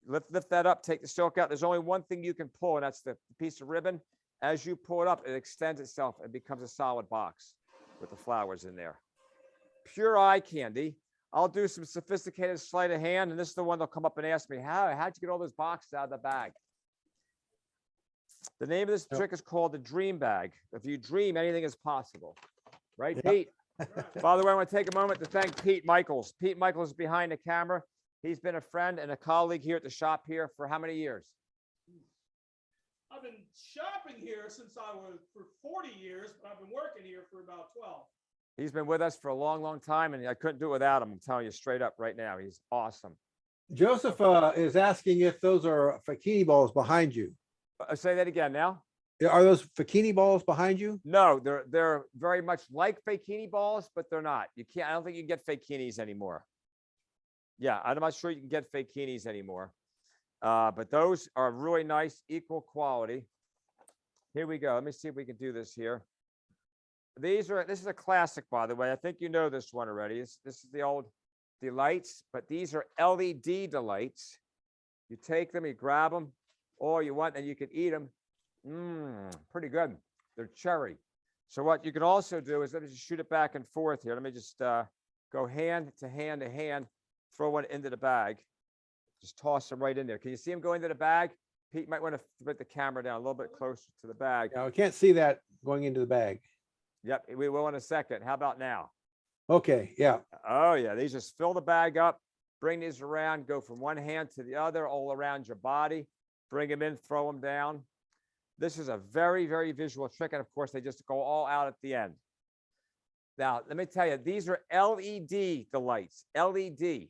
lift that up, take the silk out. There's only one thing you can pull, and that's the piece of ribbon. As you pull it up, it extends itself and becomes a solid box with the flowers in there. Pure eye candy. I'll do some sophisticated sleight of hand, and this is the one they'll come up and ask me, how'd you get all those boxes out of the bag? The name of this trick is called the dream bag. If you dream, anything is possible. Right, Yeah. Pete? By the way, I want to take a moment to thank Pete Michaels. Pete Michaels is behind the camera. He's been a friend and a colleague here at the shop here for how many years? I've been shopping here since I was for 40 years, but I've been working here for about 12. He's been with us for a long, long time, and I couldn't do it without him. I'm telling you straight up right now. He's awesome. Joseph is asking if those are Fakini balls behind you. Say that again now. Are those Fakini balls behind you? No, they're very much like Fakini balls, but they're not. You can't. I don't think you can get Fakinis anymore. Yeah, I'm not sure you can get Fakinis anymore. But those are really nice, equal quality. Here we go. Let me see if we can do this here. This is a classic, by the way. I think you know this one already. This is the old Delights, but these are LED Delights. You take them, you grab them, all you want, and you can eat them. Pretty good. They're cherry. So what you can also do is, let me just shoot it back and forth here. Let me just go hand to hand to hand, throw one into the bag. Just toss them right in there. Can you see them go into the bag? Pete might want to put the camera down a little bit closer to the bag. I can't see that going into the bag. Yep, we will in a second. How about now? Okay, yeah. Oh yeah, these just fill the bag up, bring these around, go from one hand to the other, all around your body, bring them in, throw them down. This is a very, very visual trick. And of course, they just go all out at the end. Now, let me tell you, these are LED Delights, LED.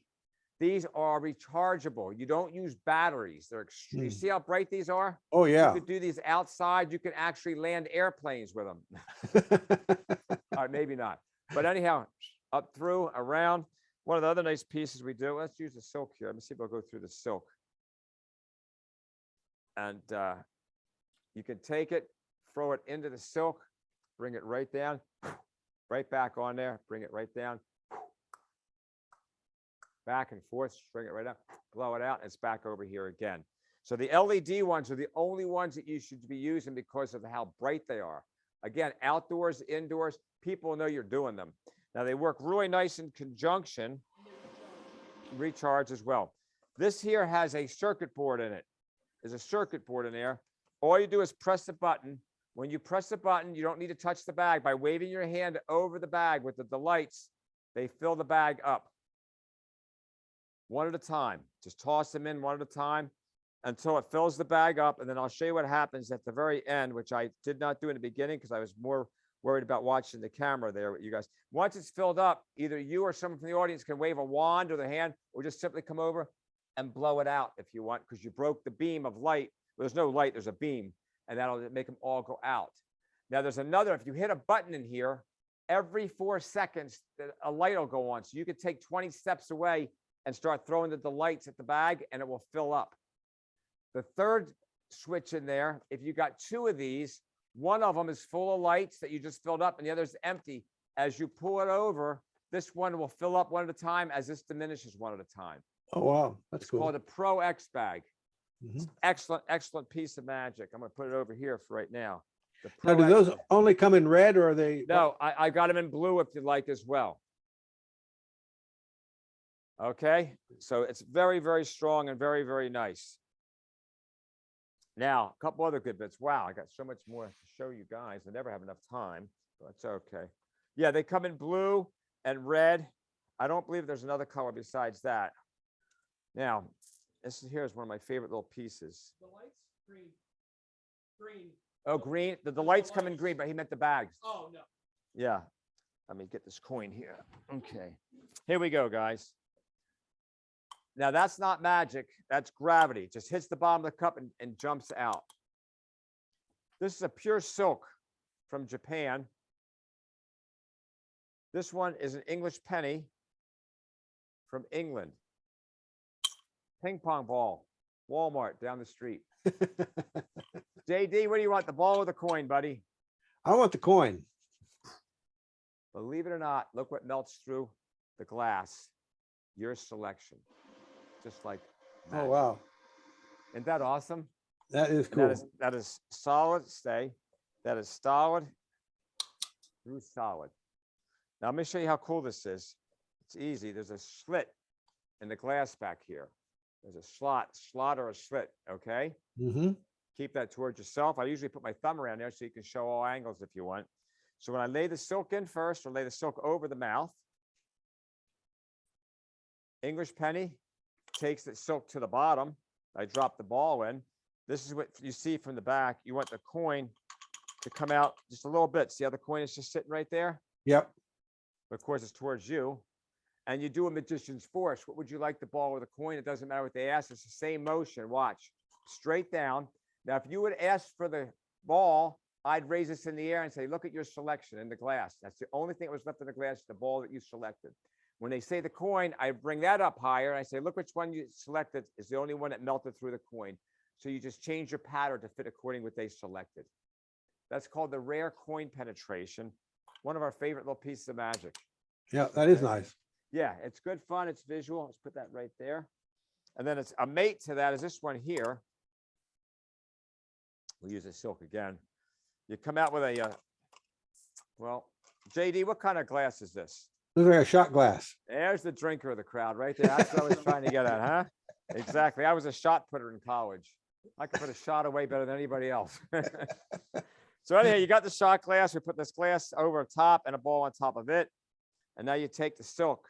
These are rechargeable. You don't use batteries. They're extreme. You see how bright these are? Oh, yeah. You could do these outside. You can actually land airplanes with them. All right, maybe not. But anyhow, up through, around. One of the other nice pieces we do, let's use the silk here. Let me see if I'll go through the silk. And you can take it, throw it into the silk, bring it right down, right back on there, bring it right down, back and forth, bring it right up, blow it out, and it's back over here again. So the LED ones are the only ones that you should be using because of how bright they are. Again, outdoors, indoors, people know you're doing them. Now they work really nice in conjunction, recharge as well. This here has a circuit board in it. There's a circuit board in there. All you do is press the button. When you press the button, you don't need to touch the bag. By waving your hand over the bag with the Delights, they fill the bag up. One at a time. Just toss them in one at a time until it fills the bag up. And then I'll show you what happens at the very end, which I did not do in the beginning because I was more worried about watching the camera there with you guys. Once it's filled up, either you or someone from the audience can wave a wand or the hand, or just simply come over and blow it out if you want, because you broke the beam of light. Well, there's no light, there's a beam, and that'll make them all go out. Now there's another, if you hit a button in here, every 4 seconds, a light will go on. So you could take 20 steps away and start throwing the Delights at the bag and it will fill up. The third switch in there, if you got 2 of these, One of them is full of lights that you just filled up and the other's empty. As you pull it over, this one will fill up one at a time as this diminishes one at a time. Oh, wow. That's It's cool. called a Pro X bag. Mhm. Excellent, excellent piece of magic. I'm gonna put it over here for right now. The Now, Pro do X those bag. only come in red or are they? No, I got them in blue if you like as well. Okay, so it's very, very strong and very, very nice. Now, a couple other good bits. Wow, I got so much more to show you guys. I never have enough time, but it's okay. Yeah, they come in blue and red. I don't believe there's another color besides that. Now, here's one of my favorite little pieces. The lights, green. Green. Oh, green. The the lights come in lights. green, but he meant the bags. Oh, no. Yeah. Let me get this coin here. Okay. Here we go, guys. Now that's not magic. That's gravity. It just hits the bottom of the cup and jumps out. This is a pure silk from Japan. This one is an English penny from England. Ping pong ball. Walmart down the street. JD, what do you want? The ball or the coin, buddy? I want the coin. Believe it or not, look what melts through the glass. Your selection. Just like Oh, magic. wow. Isn't that awesome? That is And cool. That is solid, stay. That is solid through solid. Now, let me show you how cool this is. It's easy. There's a slit in the glass back here. There's a slot or a slit, okay? Mm-hmm. Keep that towards yourself. I usually put my thumb around there so you can show all angles if you want. So when I lay the silk in first, or lay the silk over the mouth, English penny takes the silk to the bottom. I drop the ball in. This is what you see from the back. You want the coin to come out just a little bit. See how the coin is just sitting right there? Yep. But of course, it's towards you. And you do a magician's force. What would you like, the ball or the coin? It doesn't matter what they ask. It's the same motion. Watch. Straight down. Now, if you would ask for the ball, I'd raise this in the air and say, look at your selection in the glass. That's the only thing that was left in the glass, the ball that you selected. When they say the coin, I bring that up higher. And I say, look which one you selected is the only one that melted through the coin. So you just change your pattern to fit according to what they selected. That's called the rare coin penetration. One of our favorite little pieces of magic. Yeah, that is nice. Yeah, it's good fun. It's visual. Let's put that right there. And then it's a mate to that is this one here. We'll use the silk again. You come out with a, well, JD, what kind of glass is this? Looks like a shot glass. There's the drinker of the crowd right there. That's what I was trying to get at, huh? Exactly. I was a shot putter in college. I could put a shot away better than anybody else. So anyhow, you got the shot glass. We put this glass over top and a ball on top of it. And now you take the silk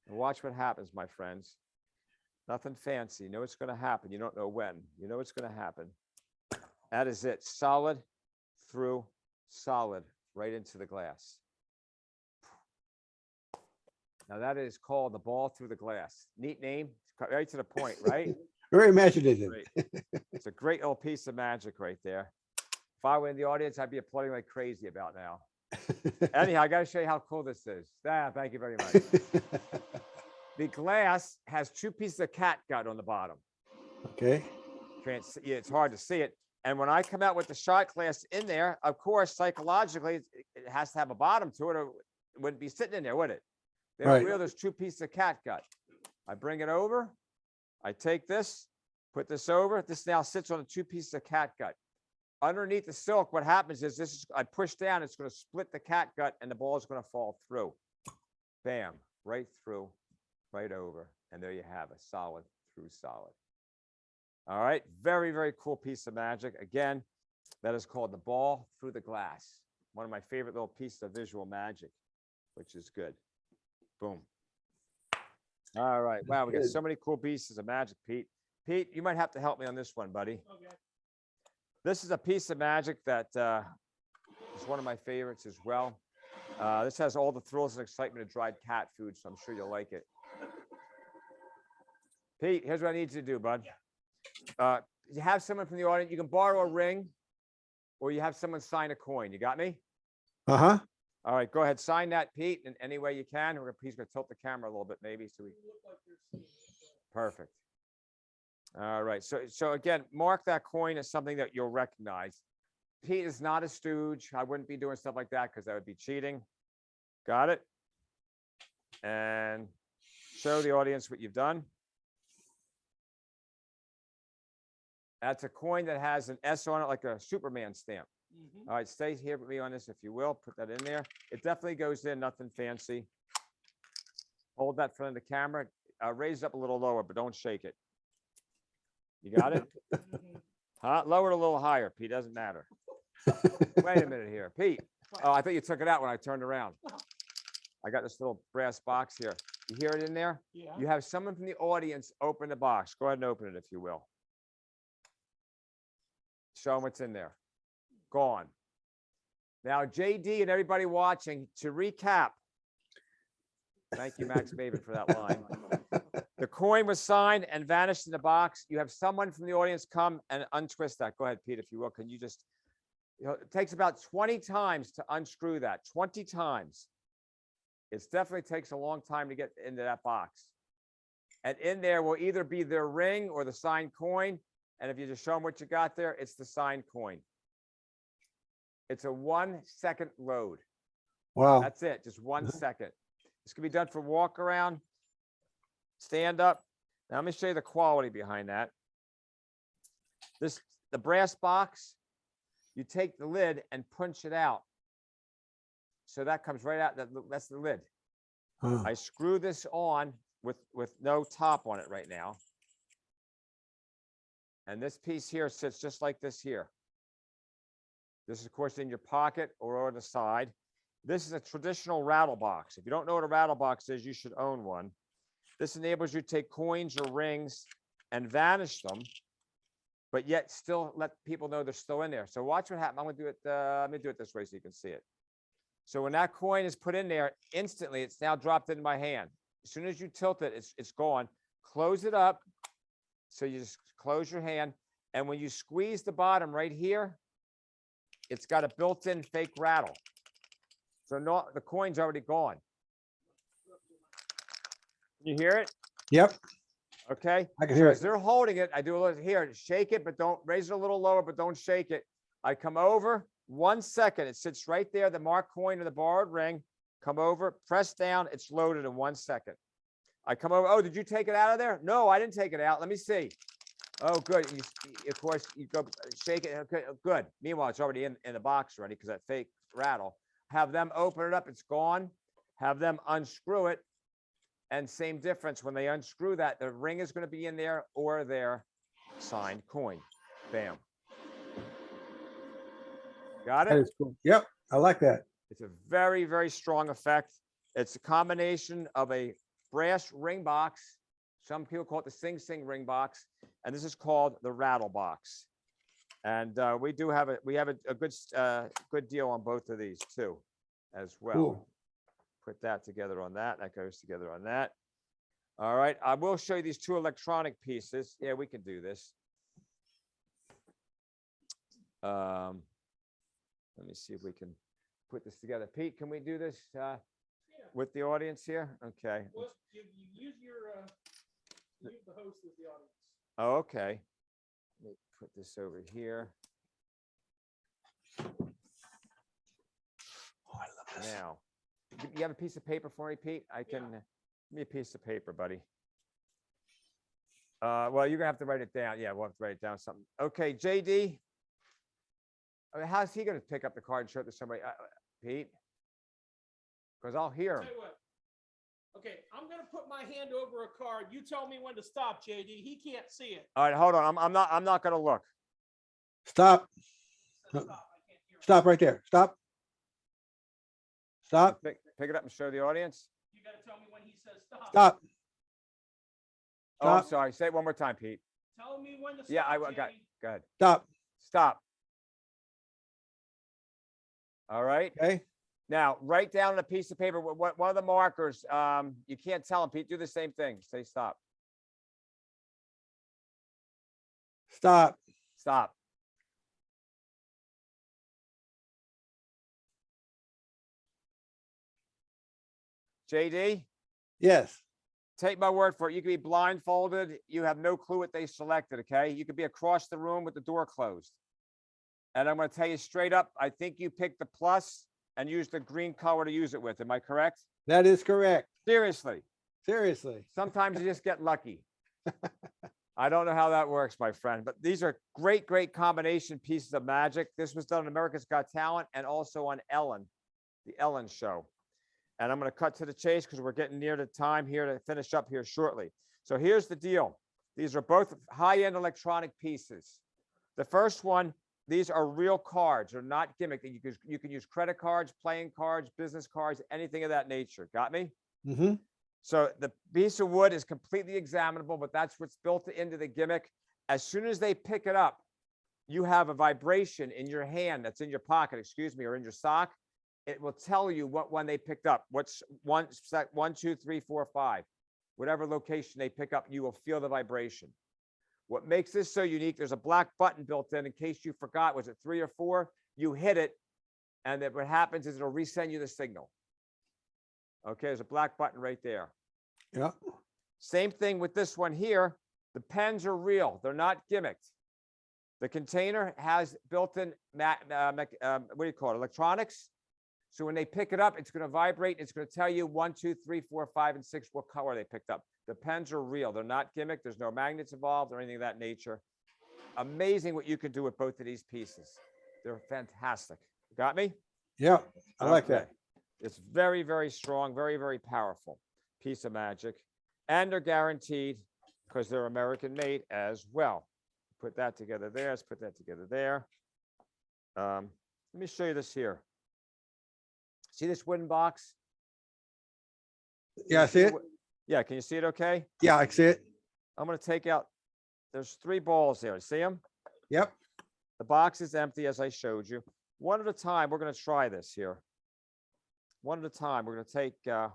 and watch what happens, my friends. Nothing fancy. You know what's going to happen. You don't know when. You know what's going to happen. That is it. Solid through solid right into the glass. Now that is called the ball through the glass. Neat name. Right to the point, right? Very imaginative. Great. It's a great little piece of magic right there. If I were in the audience, I'd be applauding like crazy about now. Anyhow, I got to show you how cool this is. Thank you very much. The glass has two pieces of catgut on the bottom. Okay. Can't see, it's hard to see it. And when I come out with the shot glass in there, of course, psychologically, it has to have a bottom to it, or it wouldn't be sitting in there, would it? They don't Right. realize there's two pieces of catgut. I bring it over. I take this, put this over. This now sits on the two pieces of catgut. Underneath the silk, what happens is this is, I push down, it's going to split the catgut and the ball is going to fall through. Bam, right through, right over. And there you have a solid through solid. All right, very, very cool piece of magic. Again, that is called the ball through the glass. One of my favorite little pieces of visual magic, which is good. Boom. All right, wow, we got Good. so many cool pieces of magic, Pete. Pete, you might have to help me on this one, buddy. Okay. This is a piece of magic that is one of my favorites as well. This has all the thrills and excitement of dried cat food, so I'm sure you'll like it. Pete, here's what I need you to do, bud. You have someone from the audience, you can borrow a ring, or you have someone sign a coin. You got me? Uh-huh. All right, go ahead, sign that, Pete, in any way you can. He's gonna tilt the camera a little bit, maybe, so we. You look like you're seeing it. Perfect. All right, so again, mark that coin as something that you'll recognize. Pete is not a stooge. I wouldn't be doing stuff like that because that would be cheating. Got it? And show the audience what you've done. That's a coin that has an S on it, like a Superman stamp. Mhm. All right, stay here with me on this if you will. Put that in there. It definitely goes in, nothing fancy. Hold that front of the camera. Raise it up a little lower, but don't shake it. You got it? Mhm. Huh? Lower it a little higher, Pete. Doesn't matter. Wait a minute here, Pete. Oh, I thought you took it out when I turned around. I got this little brass box here. You hear it in there? Yeah. You have someone from the audience open the box. Go ahead and open it if you will. Show them what's in there. Gone. Now, JD and everybody watching, to recap. Thank you, Max Maven, for that line. The coin was signed and vanished in the box. You have someone from the audience come and untwist that. Go ahead, Pete, if you will. Can you just, it takes about 20 times to unscrew that. 20 times. It definitely takes a long time to get into that box. And in there will either be their ring or the signed coin. And if you just show them what you got there, it's the signed coin. It's a 1 second load. Wow. That's it. Just 1 second. This can be done for walk around, stand up. Now let me show you the quality behind that. The brass box, you take the lid and punch it out. So that comes right out. That's the lid. Huh. I screw this on with no top on it right now. And this piece here sits just like this here. This is, of course, in your pocket or on the side. This is a traditional rattle box. If you don't know what a rattle box is, you should own one. This enables you to take coins or rings and vanish them, but yet still let people know they're still in there. So watch what happens. I'm going to do it. Let me do it this way so you can see it. So when that coin is put in there, instantly it's now dropped into my hand. As soon as you tilt it, it's gone. Close it up. So you just close your hand. And when you squeeze the bottom right here, it's got a built-in fake rattle. So no, the coin's already gone. You hear it? Yep, Okay. I can So hear as it. they're holding it, I do a little here, shake it, but don't raise it a little lower, but don't shake it. I come over 1 second. It sits right there, the marked coin or the borrowed ring. Come over, press down. It's loaded in 1 second. I come over. Oh, did you take it out of there? No, I didn't take it out. Let me see. Oh, good. Of course, you go shake it. Okay, good. Meanwhile, it's already in the box already because that fake rattle. Have them open it up. It's gone. Have them unscrew it. And same difference. When they unscrew that, the ring is going to be in there or their signed coin. Bam. Got That it? is cool. Yep, I like that. It's a very, very strong effect. It's a combination of a brass ring box. Some people call it the Sing Sing ring box. And this is called the rattle box. And we have a good deal on both of these too, as well. Cool. Put that together on that. That goes together on that. All right. I will show you these two electronic pieces. Yeah, we can do this. Let me see if we can put this together. Pete, can we do this with the audience here? Okay. Well, you use use the host as the audience. Oh, okay. Let me put this over here. Oh, I love this. Now, you have a piece of paper for me, Pete? I can, give me a piece of paper, buddy. Well, you're gonna have to write it down. Yeah, we'll have to write it down something. Okay, JD. I mean, how's he gonna pick up the card and show it to somebody? Pete? Because I'll hear him. Tell you what. Okay, I'm gonna put my hand over a card. You tell me when to stop, JD. He can't see it. All right, hold on. I'm not gonna look. Stop. Stop. I can't hear him. Stop right there. Stop. Stop. Pick it up and show the audience. You gotta tell me when he says stop. Stop. Oh, I'm Stop. sorry. Say it one more time, Pete. Tell me when to stop. Yeah, I JD. got. Go ahead. Stop. Stop. All right. Okay. Now, write down on a piece of paper what one of the markers. You can't tell him, Pete. Do the same thing. Say stop. Stop. Stop. JD, Yes. take my word for it. You could be blindfolded. You have no clue what they selected. Okay. You could be across the room with the door closed. And I'm going to tell you straight up, I think you picked the plus and used the green color to use it with. Am I correct? That is correct. Seriously. Seriously. Sometimes you just get lucky. I don't know how that works, my friend, but these are great, great combination pieces of magic. This was done on America's Got Talent and also on Ellen, the Ellen show. And I'm going to cut to the chase because we're getting near the time here to finish up here shortly. So here's the deal. These are both high-end electronic pieces. The first one, these are real cards. They're not gimmick. You can use credit cards, playing cards, business cards, anything of that nature. Got me? Mm-hmm. So the piece of wood is completely examinable, but that's what's built into the gimmick. As soon as they pick it up, you have a vibration in your hand that's in your pocket, excuse me, or in your sock. It will tell you what one they picked up. What's 1, 2, 3, 4, 5. Whatever location they pick up, you will feel the vibration. What makes this so unique, there's a black button built in case you forgot, was it 3 or 4? You hit it, and then what happens is it'll resend you the signal. Okay, there's a black button right there. Yeah. Same thing with this one here. The pens are real. They're not gimmicked. The container has built-in, what do you call it, electronics. So when they pick it up, it's going to vibrate. It's going to tell you 1, 2, 3, 4, 5, and 6 what color they picked up. The pens are real. They're not gimmicked. There's no magnets involved or anything of that nature. Amazing what you can do with both of these pieces. They're fantastic. Got me? Yeah. I like that. Okay. It's very, very strong, very, very powerful piece of magic. And they're guaranteed because they're American made as well. Put that together there. Let's put that together there. Let me show you this here. See this wooden box? Yeah, I see it. Yeah, can you see it okay? Yeah, I see it. I'm going to take out, there's 3 balls there. See them? Yep. The box is empty as I showed you. One at a time, we're going to try this here. One at a time, we're going to take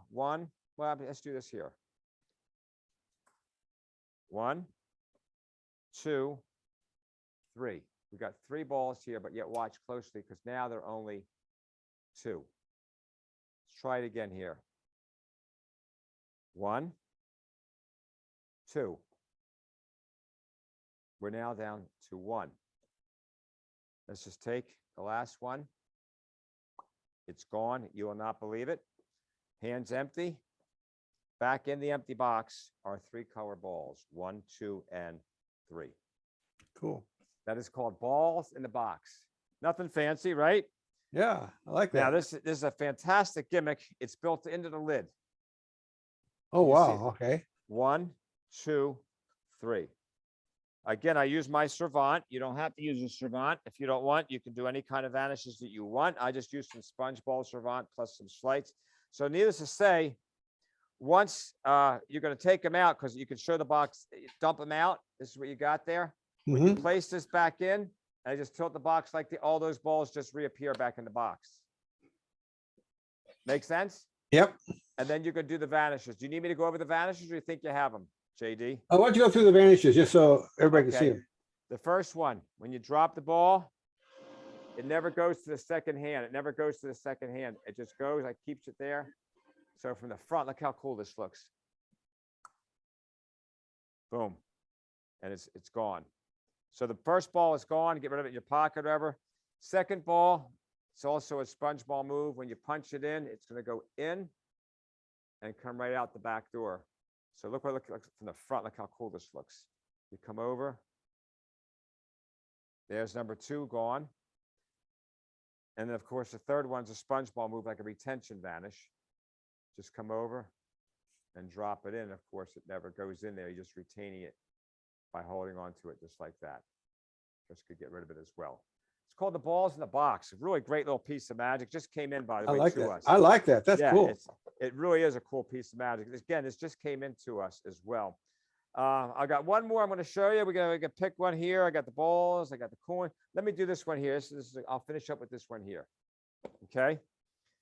one. Well, let's do this here. 1, 2, 3. We got 3 balls here, but yet watch closely because now they're only 2. Let's try it again here. 1, 2. We're now down to 1. Let's just take the last one. It's gone. You will not believe it. Hands empty. Back in the empty box are 3 color balls. 1, 2, and 3. Cool. That is called balls in the box. Nothing fancy, right? Yeah, I like Now, that. this is a fantastic gimmick. It's built into the lid. Oh, you see wow. Okay. 1, 2, 3. Again, I use my Servant. You don't have to use a Servant. If you don't want, you can do any kind of vanishes that you want. I just use some sponge ball Servant plus some slights. So needless to say, once you're going to take them out, because you can show the box, dump them out. This is what you got there. When you place this back in, I just tilt the box like all those balls just reappear back in the box. Make sense? Yep. And then you can do the vanishes. Do you need me to go over the vanishes or you think you have them, JD? I want you to go through the vanishes just so everybody can see Okay. them. The first one, when you drop the ball, it never goes to the second hand. It never goes to the second hand. It just goes, like keeps it there. So from the front, look how cool this looks. Boom. And it's gone. So the first ball is gone. Get rid of it in your pocket or whatever. Second ball, it's also a sponge ball move. When you punch it in, it's going to go in and come right out the back door. So look what it looks like from the front. Look how cool this looks. You come over. There's number 2 gone. And then, of course, the third one's a sponge ball move, like a retention vanish. Just come over and drop it in. Of course, it never goes in there. You're just retaining it by holding on to it just like that. Just could get rid of it as well. It's called the balls in the box. A really great little pice of magic. Just came in, by the I way, like to that. us. I like that. That's Yeah, cool. it really is a cool piece of magic. Again, this just came into us as well. I got one more I'm going to show you. We're going to pick one here. I got the balls. I got the coin. Let me do this one here. This is, I'll finish up with this one here. Okay.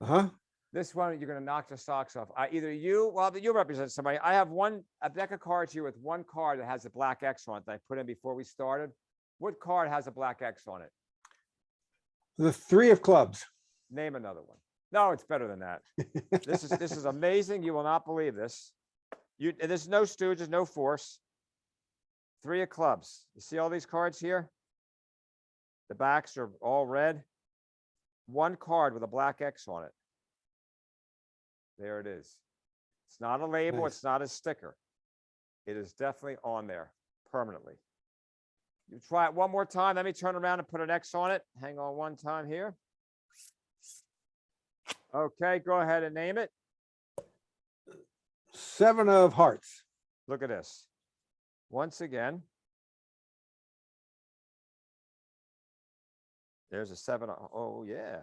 Uh-huh. This one, you're going to knock the socks off. Either you, well, you represent somebody. I have a deck of cards here with one card that has a black X on it that I put in before we started. What card has a black X on it? The 3 of clubs. Name another one. No, it's better than that. This is amazing. You will not believe this. There's no stooges, no force. 3 of clubs. You see all these cards here? The backs are all red. One card with a black X on it. There it is. It's not a label. Nice. It's not a sticker. It is definitely on there permanently. You try it one more time. Let me turn around and put an X on it. Hang on one time here. Okay, go ahead and name it. 7 of hearts. Look at this. Once again. There's a 7. Oh, yeah.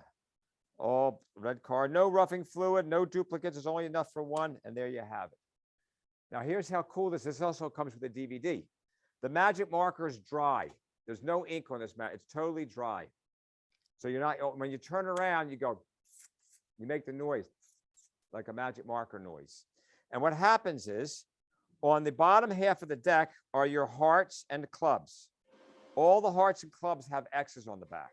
All red card. No roughing fluid, no duplicates. There's only enough for one. And there you have it. Now, here's how cool this is. This also comes with a DVD. The magic marker is dry. There's no ink on this mat. It's totally dry. So you're not, when you turn around, you go, you make the noise like a magic marker noise. And what happens is on the bottom half of the deck are your hearts and the clubs. All the hearts and clubs have X's on the back.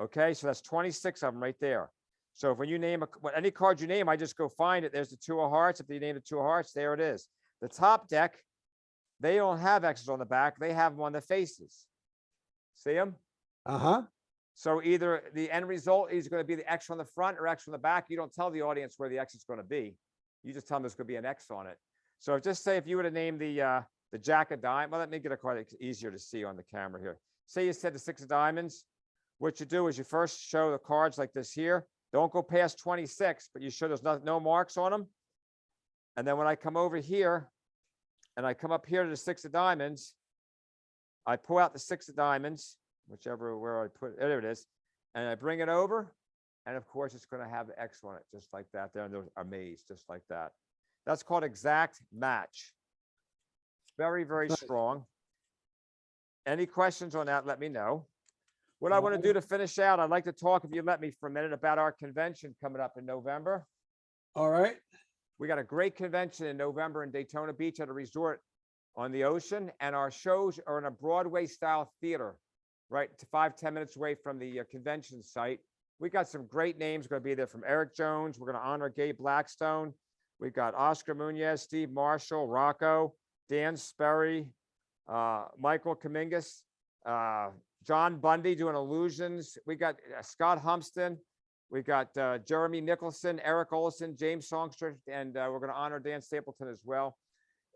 Okay, so that's 26 of them right there. So if when you name any card you name, I just go find it. There's the 2 of hearts. If you name the 2 of hearts, there it is. The top deck, they don't have X's on the back. They have them on the faces. See them? Uh-huh. So either the end result is going to be the X on the front or X on the back. You don't tell the audience where the X is going to be. You just tell them there's going to be an X on it. So just say if you would have named the Jack of Diamonds, well, let me get a card that's easier to see on the camera here. Say you said the 6 of Diamonds. What you do is you first show the cards like this here. Don't go past 26, but you show there's no marks on them. And then when I come over here and I come up here to the 6 of Diamonds, I pull out the 6 of Diamonds, where I put it, there it is. And I bring it over. And of course, it's going to have the X on it, just like that there. And they're amazed, just like that. That's called exact match. Very, very strong. Any questions on that, let me know. What I want to do to finish out, I'd like to talk, if you let me for a minute, about our convention coming up in November. All right. We got a great convention in November in Daytona Beach at a resort on the ocean. And our shows are in a Broadway style theater, right to 5-10 minutes away from the convention site. We got some great names going to be there, from Eric Jones. We're going to honor Gabe Blackstone. We got Oscar Munoz, Steve Marshall, Rocco, Dan Sperry, Michael Kamingas, John Bundy doing illusions. We got Scott Humston. We got Jeremy Nicholson, Eric Olson, James Songster, and we're going to honor Dan Stapleton as well.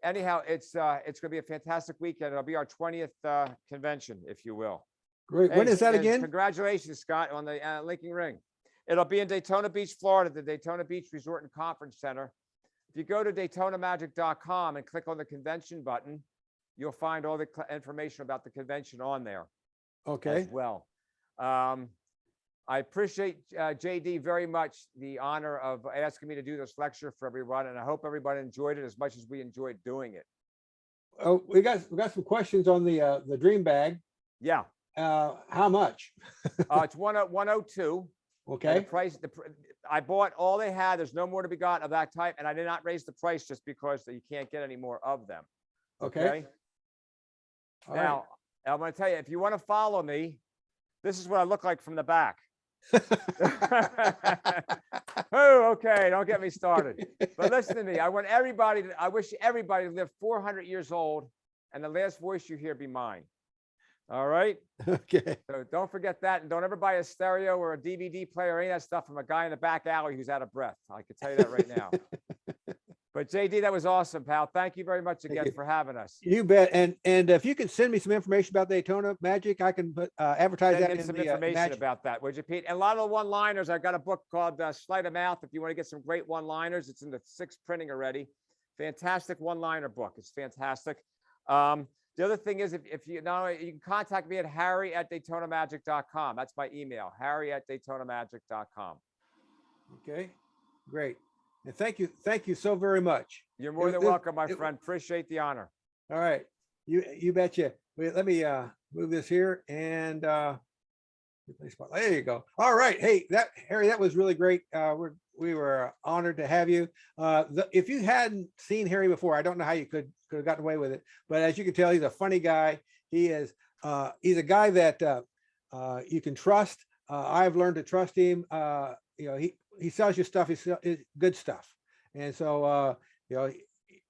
Anyhow, it's going to be a fantastic weekend. It'll be our 20th convention, if you will. Great. When is that again? Congratulations, Scott, on the Linking Ring. It'll be in Daytona Beach, Florida, the Daytona Beach Resort and Conference Center. If you go to DaytonaMagic.com and click on the convention button, you'll find all the information about the convention on there. Okay. As well. I appreciate JD very much, the honor of asking me to do this lecture for everyone, and I hope everybody enjoyed it as much as we enjoyed doing it. Oh, we got some questions on the Dream Bag. Yeah. How much? It's 102. Okay. The price, I bought all they had. There's no more to be got of that type, and I did not raise the price just because you can't get any more of them. Okay. All right. Now, I'm going to tell you, if you want to follow me, this is what I look like from the back. Oh, okay. Don't get me started. But listen to me. I wish everybody to live 400 years old, and the last voice you hear be mine. All right. Okay. So don't forget that. And don't ever buy a stereo or a DVD player or any of that stuff from a guy in the back alley who's out of breath. I can tell you that right now. But JD, that was awesome, pal. Thank you very much again for having us. You bet. And if you could send me some information about Daytona Magic, I can advertise Send that him in some the information Magic. about that, would you, Pete? And a lot of the one-liners. I got a book called Sleight of Mouth. If you want to get some great one-liners, it's in the 6th printing already. Fantastic one-liner book. It's fantastic. The other thing is, if you know, you can contact me at harry@daytonamagic.com. That's my email, harry@daytonamagic.com. Okay, great. And thank you so very much. You're more than welcome, my friend. Appreciate the honor. All right, you betcha. Wait, let me move this here and there you go. All right, hey, Harry, that was really great. We were honored to have you. If you hadn't seen Harry before, I don't know how you could have gotten away with it, but as you can tell, he's a funny guy. He's a guy that you can trust. I've learned to trust him. You know, he sells you stuff. He sells good stuff, and so you know,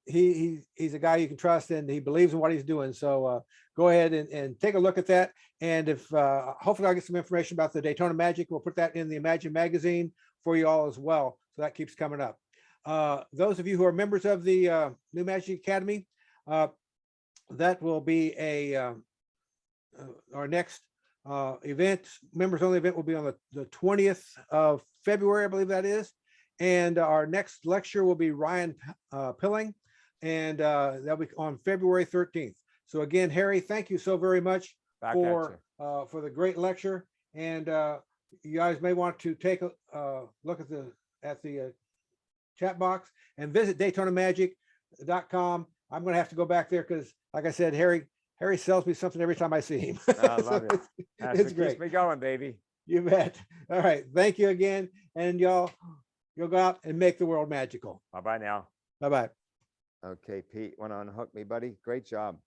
he's a guy you can trust, and he believes in what he's doing. So go ahead and take a look at that. And if hopefully I'll get some information about the Daytona Magic. We'll put that in the Imagine magazine for you all as well. So that keeps coming up. Those of you who are members of the New Magic Academy, that will be our next event, members only event will be on the 20th of February, I believe that is. And our next lecture will be Ryan Pilling, and that'll be on February 13th. So again, Harry, thank you so very much Back for at you. the great lecture. And you guys may want to take a look at the chat box and visit DaytonaMagic.com. I'm going to have to go back there because, like I said, Harry sells me something every time I see him. I love it. That's it's what great. keeps me going, baby. You bet. All right. Thank you again. And you'll go out and make the world magical. Bye-bye now. Bye-bye. Okay, Pete, want to unhook me, buddy? Great job.